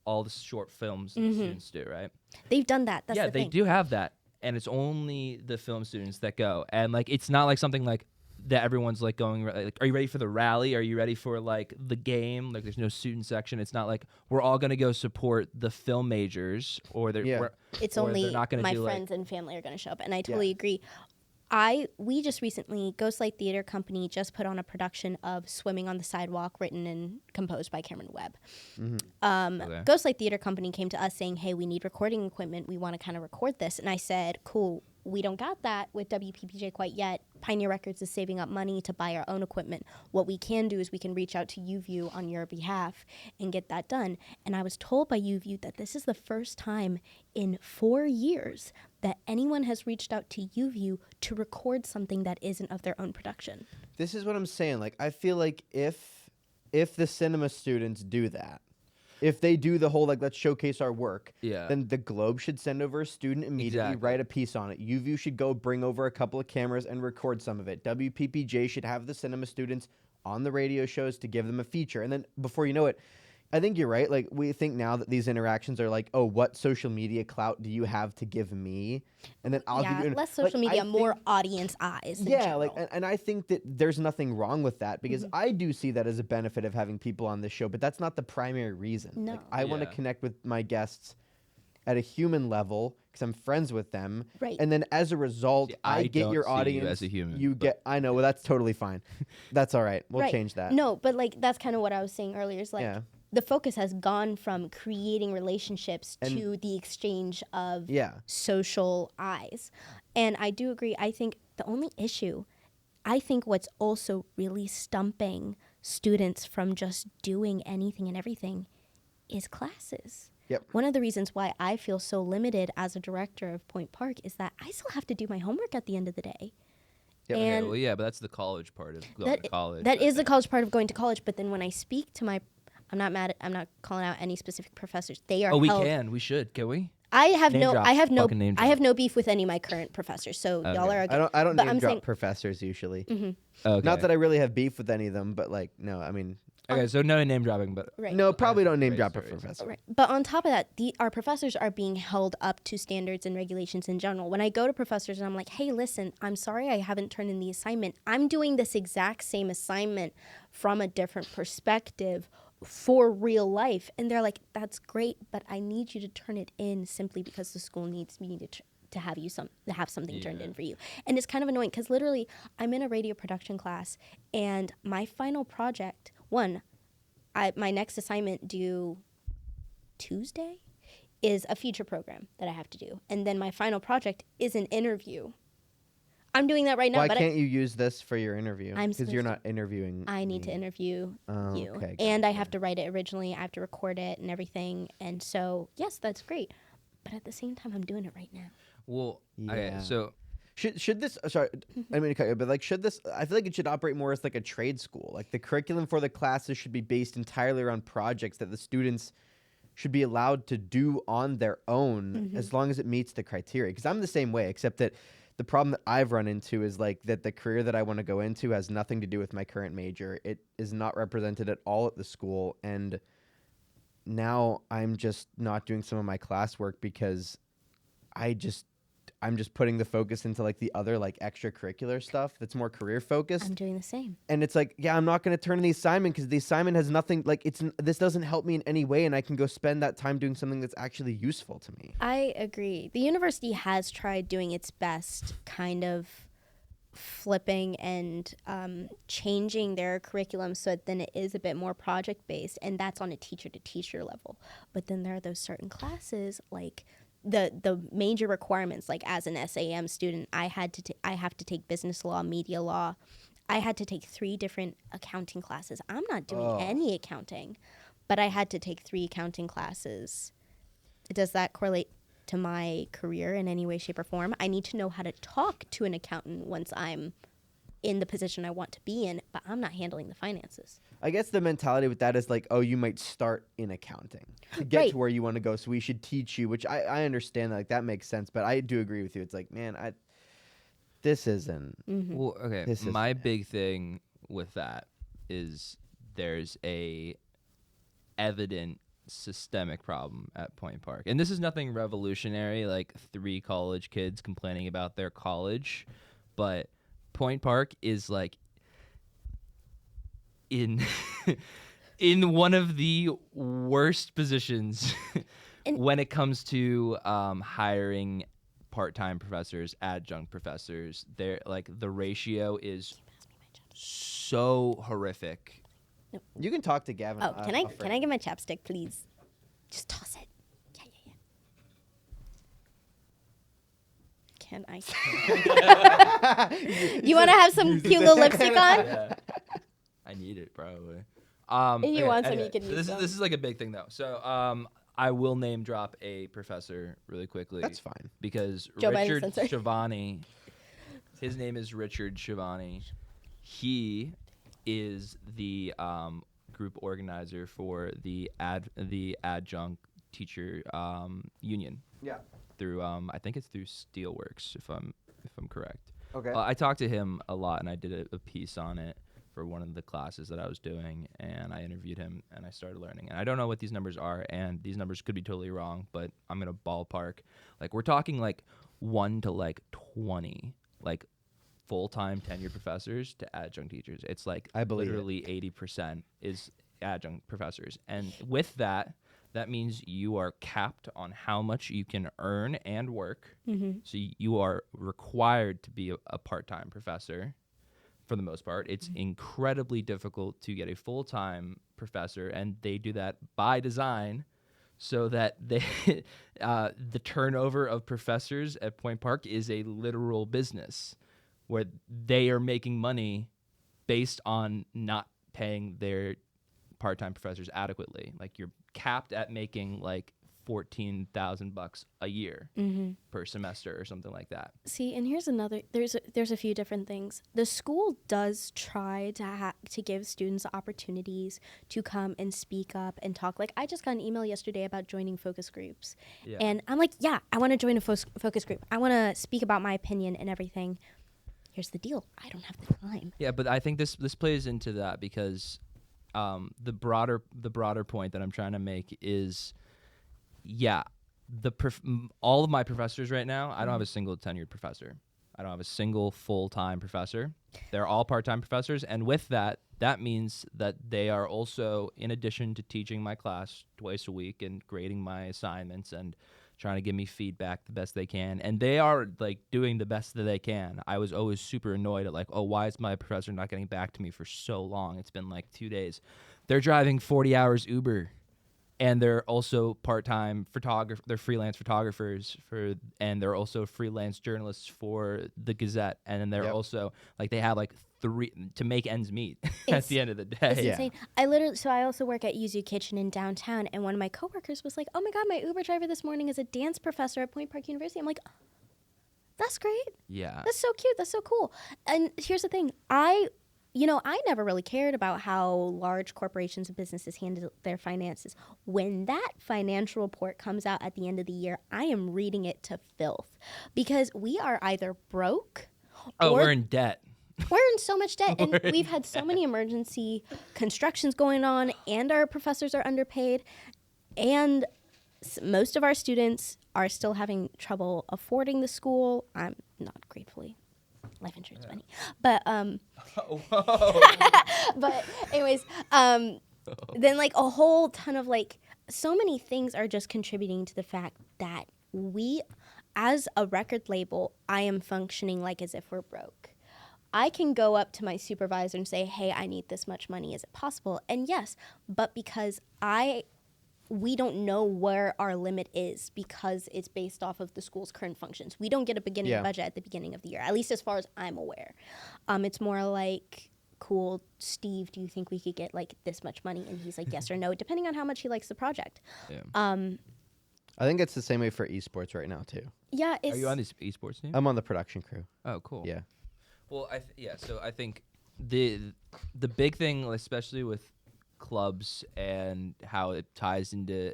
all the short films that students do, right? They've done that. That's yeah, the they thing. do have that, and it's only the film students that go, and like it's not like something like that everyone's like going like, are you ready for the rally? Are you ready for like the game? Like there's no student section. It's not like we're all gonna go support the film majors or they're Yeah. It's or only they're not gonna my do, like- friends and family are going to show up, and I totally agree. We just recently, Ghostlight Theater Company just put on a production of Swimming on the Sidewalk, written and composed by Cameron Webb. Okay. Ghostlight Theater Company came to us saying, hey, we need recording equipment. We want to kind of record this. And I said, cool, we don't got that with WPPJ quite yet. Pioneer Records is saving up money to buy our own equipment. What we can do is we can reach out to UView on your behalf and get that done. And I was told by UView that this is the first time in 4 years that anyone has reached out to UView to record something that isn't of their own production. This is what I'm saying. Like I feel like if the cinema students do that, if they do the whole like let's showcase our work, Yeah. then the Globe should send over a student immediately, Exactly. write a piece on it. UView should go bring over a couple of cameras and record some of it. WPPJ should have the cinema students on the radio shows to give them a feature. And then before you know it, I think you're right. Like we think now that these interactions are like, oh, what social media clout do you have to give me? And then I'll give you less like, social I media, more think- audience eyes. in yeah, like, general. and I think that there's nothing wrong with that because I do see that as a benefit of having people on this show, but that's not the primary reason. No. Like, I want to Yeah. connect with my guests at a human level because I'm friends with them. Right. And then as a result, See, I I get don't your see you audience. as a human, You but- get, I know, well, that's totally fine. That's all right. We'll Right. change that. No, but like that's kind of what I was saying earlier. Is like Yeah. the focus has gone from creating relationships And- to the exchange of Yeah. social eyes. And I do agree. I think the only issue, I think what's also really stumping students from just doing anything and everything is classes. Yep. One of the reasons why I feel so limited as a director of Point Park is that I still have to do my homework at the end of the day. Yep. Okay, And well, yeah, but that's the college part of going to college. that I is the think. college part of going to college. But then when I speak to I'm not calling out any specific professors. They are Oh, we held- can. We should. Can we? I have Name no drop. I have no Fucking name I have drop. no beef with any of my current professors. So y'all Okay. are okay. I don't But name I'm drop saying- professors usually. Okay. Not that I really have beef with any of them, but like, no, I mean, Okay, so no name dropping, but Right. no, probably don't name Right, drop a sorry. professor. Right. But on top of that, our professors are being held up to standards and regulations in general. When I go to professors and I'm like, hey, listen, I'm sorry I haven't turned in the assignment. I'm doing this exact same assignment from a different perspective for real life. And they're like, that's great, but I need you to turn it in simply because the school needs me to have you to have something turned in for you. And it's kind of annoying because literally I'm in a radio production class, and my final project, my next assignment due Tuesday, is a feature program that I have to do. And then my final project is an interview. I'm doing that right now. Why but can't you use this for your interview? I'm Because you're supposed not interviewing. I need to me. interview Oh, you. okay, And I gotcha. have to write it originally. I have to record it and everything. And so, yes, that's great. But at the same time, I'm doing it right now. Well, okay, Yeah. so Should this? Sorry, I mean to cut you, but like, should this? I feel like it should operate more as like a trade school. Like the curriculum for the classes should be based entirely around projects that the students should be allowed to do on their own as long as it meets the criteria. Because I'm the same way, except that the problem that I've run into is like that the career that I want to go into has nothing to do with my current major. It is not represented at all at the school, and now I'm just not doing some of my classwork because I'm just putting the focus into like the other like extracurricular stuff that's more career focused. I'm doing the same. And it's like, yeah, I'm not going to turn in the assignment because the assignment has nothing like this doesn't help me in any way, and I can go spend that time doing something that's actually useful to me. I agree. The university has tried doing its best, kind of flipping and changing their curriculum so that then it is a bit more project based, and that's on a teacher to teacher level. But then there are those certain classes like the major requirements, like as an SAM student, I have to take business law, media law. I had to take 3 different accounting classes. I'm not doing any accounting, but I had to take 3 accounting classes. Does that correlate to my career in any way, shape, or form? I need to know how to talk to an accountant once I'm in the position I want to be in, but I'm not handling the finances. I guess the mentality with that is like, oh, you might start in accounting to get Right. to where you want to go. So we should teach you, which I understand that, like that makes sense. But I do agree with you. It's like, man, this isn't. well, okay. This is My big thing with that is there's a evident systemic problem at Point Park, and this is nothing revolutionary, like 3 college kids complaining about their college, but Point Park is like in in one of the worst positions And- when it comes to hiring part-time professors, adjunct professors. They're like the ratio is so horrific. You can talk to Gavin. Oh, can I off can I get my chapstick, please? Just toss it. Yeah. Can I? You want to have some cute little lipstick on? Yeah. I need it probably. If you want some, anyway, you can so use this some. is this is like a big thing though. So I will name drop a professor really quickly. That's fine. Because Joe Biden Richard censored. Shivani, his name is Richard Shivani. He is the group organizer for the adjunct teacher union Yeah. through I think it's through Steelworks if I'm correct. Okay. I talked to him a lot, and I did a piece on it for one of the classes that I was doing, and I interviewed him, and I started learning. And I don't know what these numbers are, and these numbers could be totally wrong, but I'm gonna ballpark. Like we're talking like 1 to like 20, like full-time tenured professors to adjunct teachers. It's like I believe it. literally 80% is adjunct professors, and with that. That means you are capped on how much you can earn and work. Mm-hmm. So you are required to be a part-time professor for the most part. It's incredibly difficult to get a full-time professor, and they do that by design so that they the turnover of professors at Point Park is a literal business where they are making money based on not paying their part-time professors adequately. Like you're capped at making like $14,000 a year per semester or something like that. See, and here's another. There's a few different things. The school does try to give students opportunities to come and speak up and talk. Like I just got an email yesterday about joining focus groups, Yeah. and I'm like, yeah, I want to join a focus group. I want to speak about my opinion and everything. Here's the deal: I don't have the time. Yeah, but I think this plays into that because the broader point that I'm trying to make is, yeah, all of my professors right now, I don't have a single tenured professor. I don't have a single full-time professor. They're all part-time professors, and with that that means that they are also, in addition to teaching my class twice a week and grading my assignments and trying to give me feedback the best they can, and they are like doing the best that they can. I was always super annoyed at like, oh, why is my professor not getting back to me for so long? It's been like 2 days. They're driving 40 hours Uber, and they're also part-time photographer. They're freelance photographers and they're also freelance journalists for the Gazette. And then they're Yep. also like, they have like 3 to make ends meet at It's- the end of the It's day. Yeah. insane. I also work at Yuzu Kitchen in downtown, and one of my coworkers was like, "Oh my God, my Uber driver this morning is a dance professor at Point Park University." I'm like, "That's great. Yeah. That's so cute. That's so cool." And here's the thing, I never really cared about how large corporations and businesses handle their finances. When that financial report comes out at the end of the year, I am reading it to filth, because we are either broke Oh, or we're in debt. we're in so much debt, and we've had so many emergency constructions going on, and our professors are underpaid, and most of our students are still having trouble affording the school. I'm not gratefully life insurance money, but but anyways, then like a whole ton of like so many things are just contributing to the fact that we, as a record label, I am functioning like as if we're broke. I can go up to my supervisor and say, "Hey, I need this much money. Is it possible?" And yes, but because we don't know where our limit is, because it's based off of the school's current functions. We don't get a beginning Yeah. budget at the beginning of the year, at least as far as I'm aware. It's more like, "Cool, Steve, do you think we could get like this much money?" And he's like, "Yes or no," depending on how much he likes the project. Yeah. I think it's the same way for esports right now too. Yeah, it's Are you on this esports team? I'm on the production crew. Oh, cool. Yeah. Well, so I think the big thing, especially with clubs and how it ties into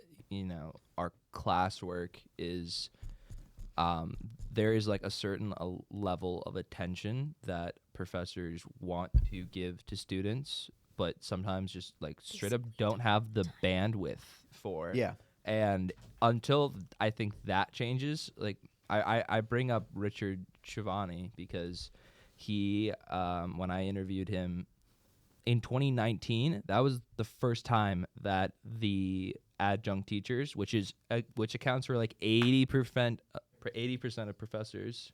our classwork, is there is like a certain level of attention that professors want to give to students, but sometimes just like straight up don't have the bandwidth for. Yeah. And until I think that changes, like I bring up Richard Chivani because he, when I interviewed him in 2019, that was the first time that the adjunct teachers, which accounts for like 80% of professors.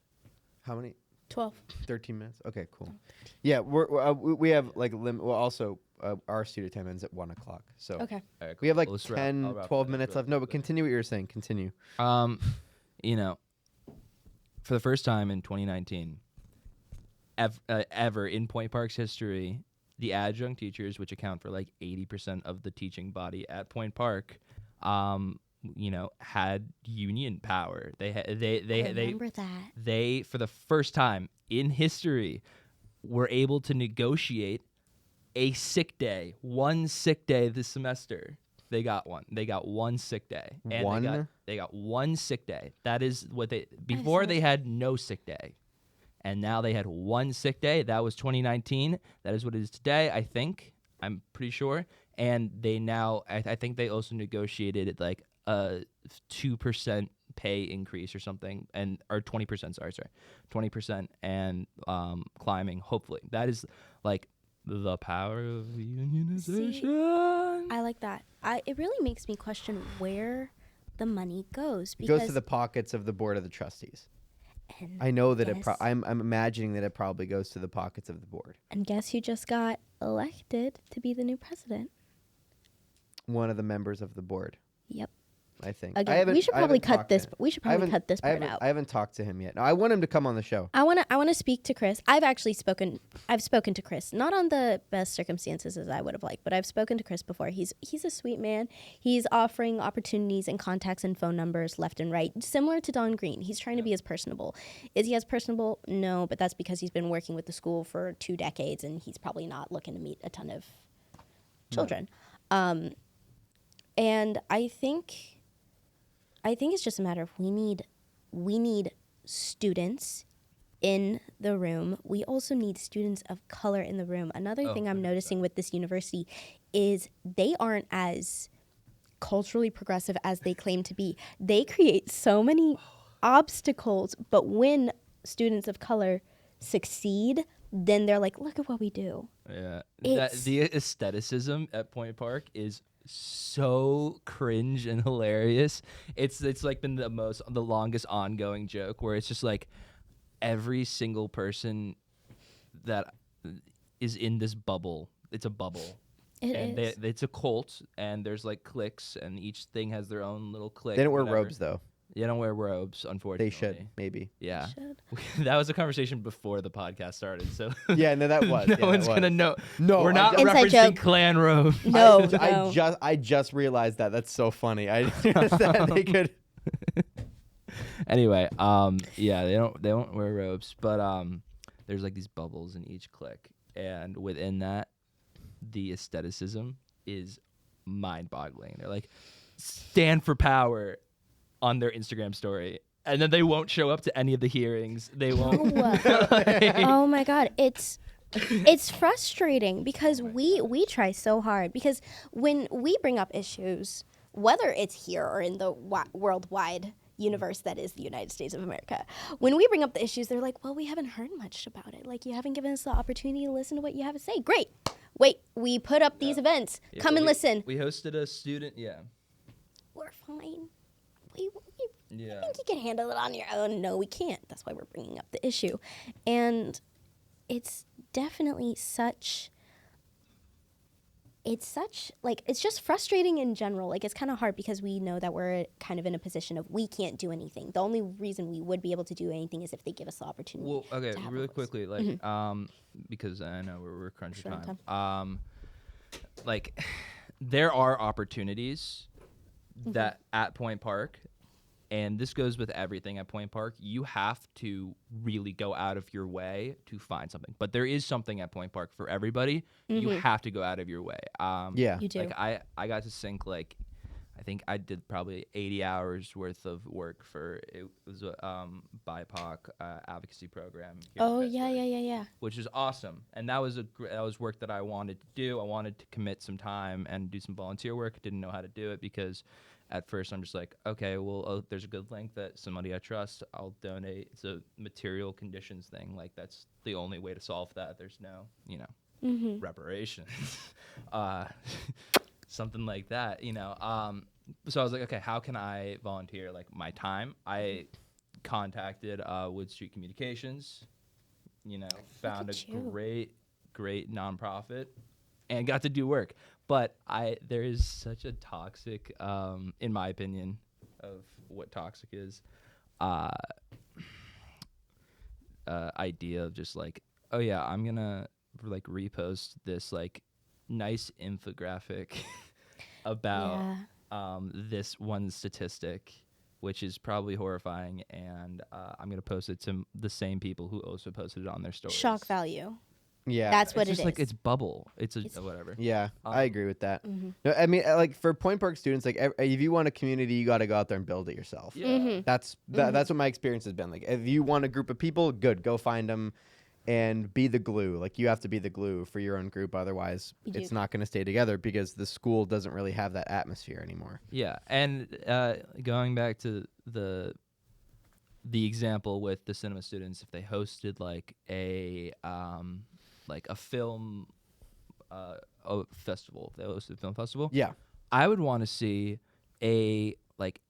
How many? 12. 13 minutes. Okay, cool. Yeah, we have like also our studio time ends at 1 o'clock. So Okay. All right, we have cool. like Let's 10, I'll wrap 12 it up minutes really left. No, but quick. continue what you were saying. Continue. For the first time in 2019, ever in Point Park's history, the adjunct teachers, which account for like 80% of the teaching body at Point Park, had union power. I remember that. They, for the first time in history, were able to negotiate a sick day, one sick day this semester. They got one. They got one sick day. And One? They got one sick day. That is what before so they had no sick day. And now they had one sick day. That was 2019. That is what it is today, I think. I'm pretty sure. And they now, I think they also negotiated like a 2% pay increase or something, or 20%, sorry, 20%, and climbing, hopefully. That is like the power of unionization. I like that. It really makes me question where the money goes, It because goes to the pockets of the board of the trustees. and I know that guess- I'm imagining that it probably goes to the pockets of the board. and guess who just got elected to be the new president? One of the members of the board, Yep. I think. Again, we should probably cut this. We should I probably haven't- cut this I part haven't- out. I haven't talked to him yet. No, I want him to come on the show. I want to speak to Chris. I've spoken to Chris, not on the best circumstances as I would have liked, but I've spoken to Chris before. He's a sweet man. He's offering opportunities and contacts and phone numbers left and right, similar to Don Green. He's trying to be as personable. Is he as personable? No, but that's because he's been working with the school for 2 decades, and he's probably not looking to meet a ton of children. And I think it's just a matter of we need students in the room. We also need students of color in the room. Another thing I'm noticing with this university is they aren't as culturally progressive as they claim to be. They create so many obstacles, but when students of color succeed, then they're like, look at what we do. Yeah, It's- the aestheticism at Point Park is so cringe and hilarious. It's like been the longest ongoing joke where it's just like every single person that is in this bubble. It's a bubble. It is. It's a cult, and there's like cliques, and each thing has their own little clique. They don't wear whatever. robes though. They don't wear robes, unfortunately. They should maybe. Yeah, Should. that was a conversation before the podcast started. So Yeah, no, that was. no yeah, one's that was. gonna know. No, we're I not ju- Inside referencing joke. clan robes. No, I no. just realized that. That's so funny. I that they could. Anyway, yeah, they don't wear robes, but there's like these bubbles in each clique, and within that, the aestheticism is mind-boggling. They're like stand for power on their Instagram story, and then they won't show up to any of the hearings. They won't. Oh my god, it's frustrating because we try so hard, because when we bring up issues, whether it's here or in the worldwide universe that is the United States of America, when we bring up the issues, they're like, well, we haven't heard much about it. Like, you haven't given us the opportunity to listen to what you have to say. Great. Wait, we put up these events. Yeah, Come but and listen. We hosted a student. Yeah. We're fine. We Yeah. think you can handle it on your own. No, we can't. That's why we're bringing up the issue. And it's definitely it's just frustrating in general. Like, it's kind of hard because we know that we're kind of in a position of we can't do anything. The only reason we would be able to do anything is if they give us the opportunity. Well, okay, to have really a voice. quickly, like, because I know we're crunching Short on time. Like, there are opportunities that at Point Park, and this goes with everything at Point Park, you have to really go out of your way to find something. But there is something at Point Park for everybody. You have to go out of your way. Yeah. You do. Like, I got to sync, like, I think I did probably 80 hours worth of work for, it was a BIPOC advocacy program. here in Oh, Pittsburgh, yeah. which is awesome. And that was that was work that I wanted to do. I wanted to commit some time and do some volunteer work. Didn't know how to do it because at first I'm just like, okay, well, there's a good link that somebody I trust, I'll donate. It's a material conditions thing. Like, that's the only way to solve that. There's no, reparations, something like that, So I was like, okay, how can I volunteer, like, my time? I contacted Wood Street Communications, found at a you. great nonprofit and got to do work. But there is such a toxic, in my opinion, of what toxic is, idea of just like, oh yeah, I'm gonna like repost this like nice infographic about this one statistic, which is probably horrifying, and I'm gonna post it to the same people who also posted it on their stories. Shock value. Yeah. That's what It's just it like is. it's bubble. It's It's- whatever. Yeah, I agree with that. Mm-hmm. No, I mean, like for Point Park students, like if you want a community, you got to go out there and build it yourself. Yeah. Mm-hmm. That's what my experience has been. Like, if you want a group of people, good, go find them, and be the glue. Like, you have to be the glue for your own group, otherwise, You do. it's not going to stay together because the school doesn't really have that atmosphere anymore. Yeah, and going back to the example with the cinema students, if they hosted like a film festival, if they hosted a film festival, Yeah, I would want to see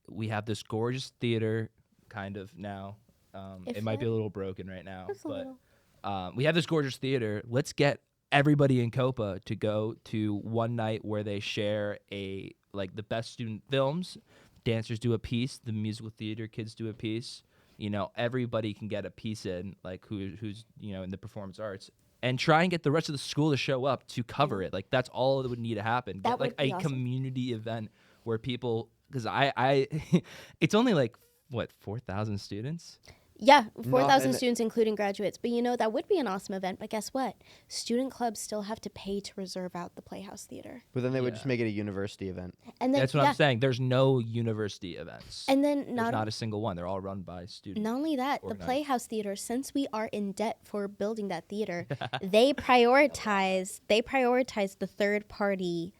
we have this gorgeous theater kind of now. If It might be a that- little broken right now, Just a but little. we have this gorgeous theater. Let's get everybody in Copa to go to one night where they share the best student films. Dancers do a piece, the musical theater kids do a piece. Everybody can get a piece in, like who's in the performance arts, and try and get the rest of the school to show up to cover it. Like, that's all that would need to happen. That Get like would be a awesome. community event where people, because I it's only like what 4,000 students. Yeah, No, 4,000 and- students, including graduates. But that would be an awesome event. But guess what? Student clubs still have to pay to reserve out the Playhouse Theater. but then they would just Yeah. make it a university event. And then That's what I'm saying. There's no university events. And then There's not not a single one. They're all run by students. Not only that, the organized. Playhouse Theater, since we are in debt for building that theater, they prioritize the third party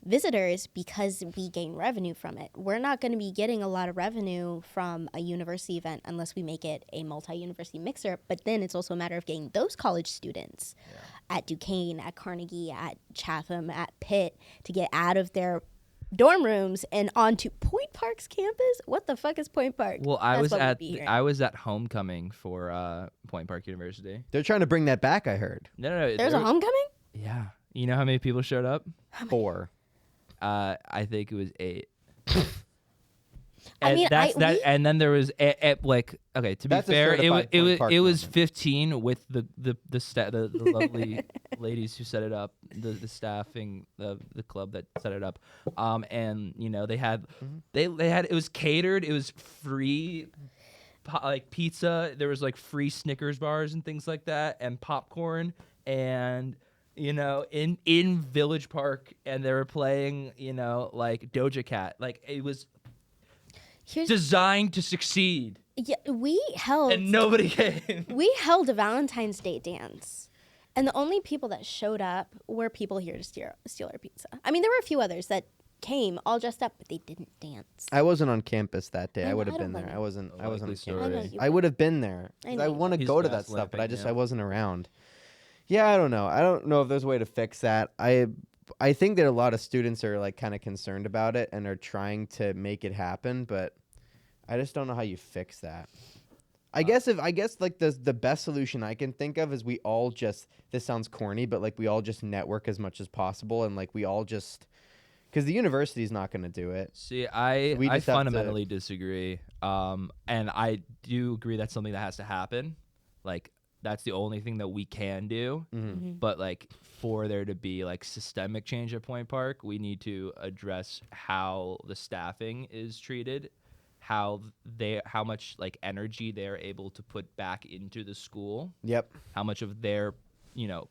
visitors because we gain revenue from it. We're not going to be getting a lot of revenue from a university event unless we make it a multi-university mixer. But then it's also a matter of getting those college students at Duquesne, at Carnegie, at Chatham, at Pitt to get out of their dorm rooms and onto Point Park's campus. What the fuck is Point Park? Well, I That's was what we'd at be hearing. I was at homecoming for Point Park University. They're trying to bring that back, I heard. No, There's a homecoming? Yeah. You know how many people showed up? 4. I think it was 8. I And mean, and then there was like, okay, to be That's a fair, certified Point Park it was moment. 15 with the lovely ladies who set it up, the staffing the club that set it up, and you know they had they had it was catered, it was free, like pizza, there was like free Snickers bars and things like that, and popcorn, and you know in Village Park, and they were playing like Doja Cat, like it was Here's designed to succeed, yeah, we held and nobody came. we held a Valentine's Day dance, and the only people that showed up were people here to steal our pizza. I mean, there were a few others that came all dressed up, but they didn't dance. I wasn't on campus that day. I I know, would I have don't been there. blame I you. wasn't. A I wasn't on likely campus. I know story. you I would have been there. I 'Cause know I you want to He's go to that gaslighting, stuff, but yeah. I wasn't around. Yeah, I don't know. I don't know if there's a way to fix that. I think that a lot of students are like kind of concerned about it and are trying to make it happen, but I just don't know how you fix that. I guess like the best solution I can think of is we all just, this sounds corny, but like we all just network as much as possible, and like we all just, because the university's not going to do it. See, We I just have to- fundamentally disagree. And I do agree that's something that has to happen. Like, that's the only thing that we can do. Mhm. But, like, for there to be, like, systemic change at Point Park, we need to address how the staffing is treated, how much, like, energy they're able to put back into the school, Yep. how much of their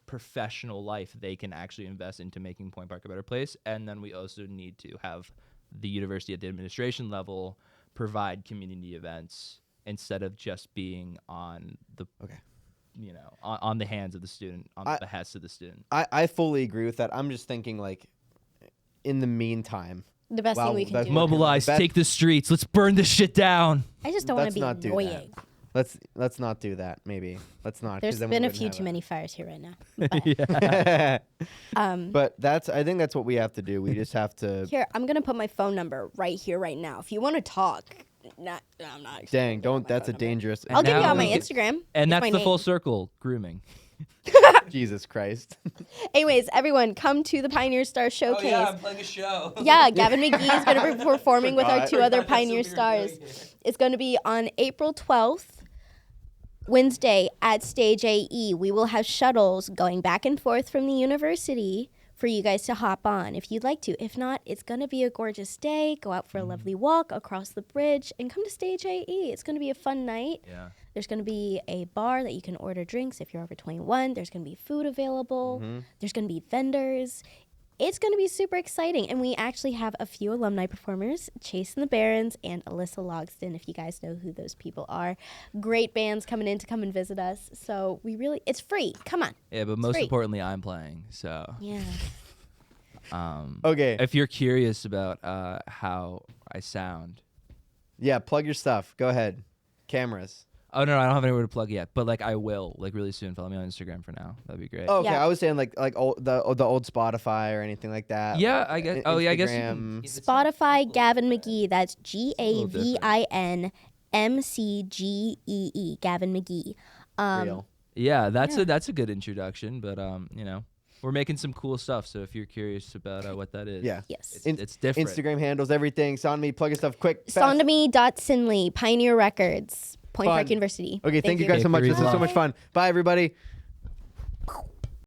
professional life they can actually invest into making Point Park a better place. And then we also need to have the university at the administration level provide community events instead of just being on the Okay. on the hands of the student, on the behest of the student. I fully agree with that. I'm just thinking like, in the meantime, The best Wow, thing we can that's do. Mobilize, Best- take the streets, let's burn this shit down. I just don't want let's to be not do that. annoying. let's not do that. Maybe let's not. 'cause There's then we been a wouldn't few have too many fires here right now. it. But I think that's what we have to do. We just have to. Here, I'm gonna put my phone number right here, right now. If you want to talk, I'm not. actually Dang, gonna don't. put my That's a phone number. dangerous. I'll give you now out my we get- Instagram. And It's that's my the full name. circle, grooming. Jesus Christ. Anyways, everyone, come to the Pioneer Star Showcase. playing a show. Yeah, Gavin McGee is going to be performing with our Forgot. two other Pioneer Stars. It's going to be on April 12th, Wednesday, at Stage AE. We will have shuttles going back and forth from the university for you guys to hop on if you'd like to. If not, it's going to be a gorgeous day. Go out for a lovely walk across the bridge and come to Stage AE. It's going to be a fun night. Yeah. There's going to be a bar that you can order drinks if you're over 21. There's going to be food available. There's going to be vendors. It's going to be super exciting. And we actually have a few alumni performers, Chase and the Barons and Alyssa Logston, if you guys know who those people are. Great bands coming in to come and visit us. So it's free. Come on. Yeah, but most free. importantly, I'm playing. So, Yeah. Okay. if you're curious about how I sound, Yeah. Plug your stuff. Go ahead. Cameras. oh no, I don't have anywhere to plug yet, but like I will, like really soon. Follow me on Instagram for now. That'd be great. Oh, okay. Yeah. I was saying like the old Spotify or anything like that. Yeah, I guess. Oh yeah, I guess. You Instagram. can, Spotify, Gavin McGee. That's little GAVINMCGEE. Gavin McGee. Real. Yeah, that's Yeah. a good introduction, but we're making some cool stuff. So if you're curious about what that is, Yeah. Yes. it's different. Instagram handles, everything. Sondomy, plug your stuff quick. fast. Sondomy.Sinley, Pioneer Records, Point Fun. Park University. Okay, thank you guys Yeah, so much. This Korea's is so live. much fun. Bye, everybody.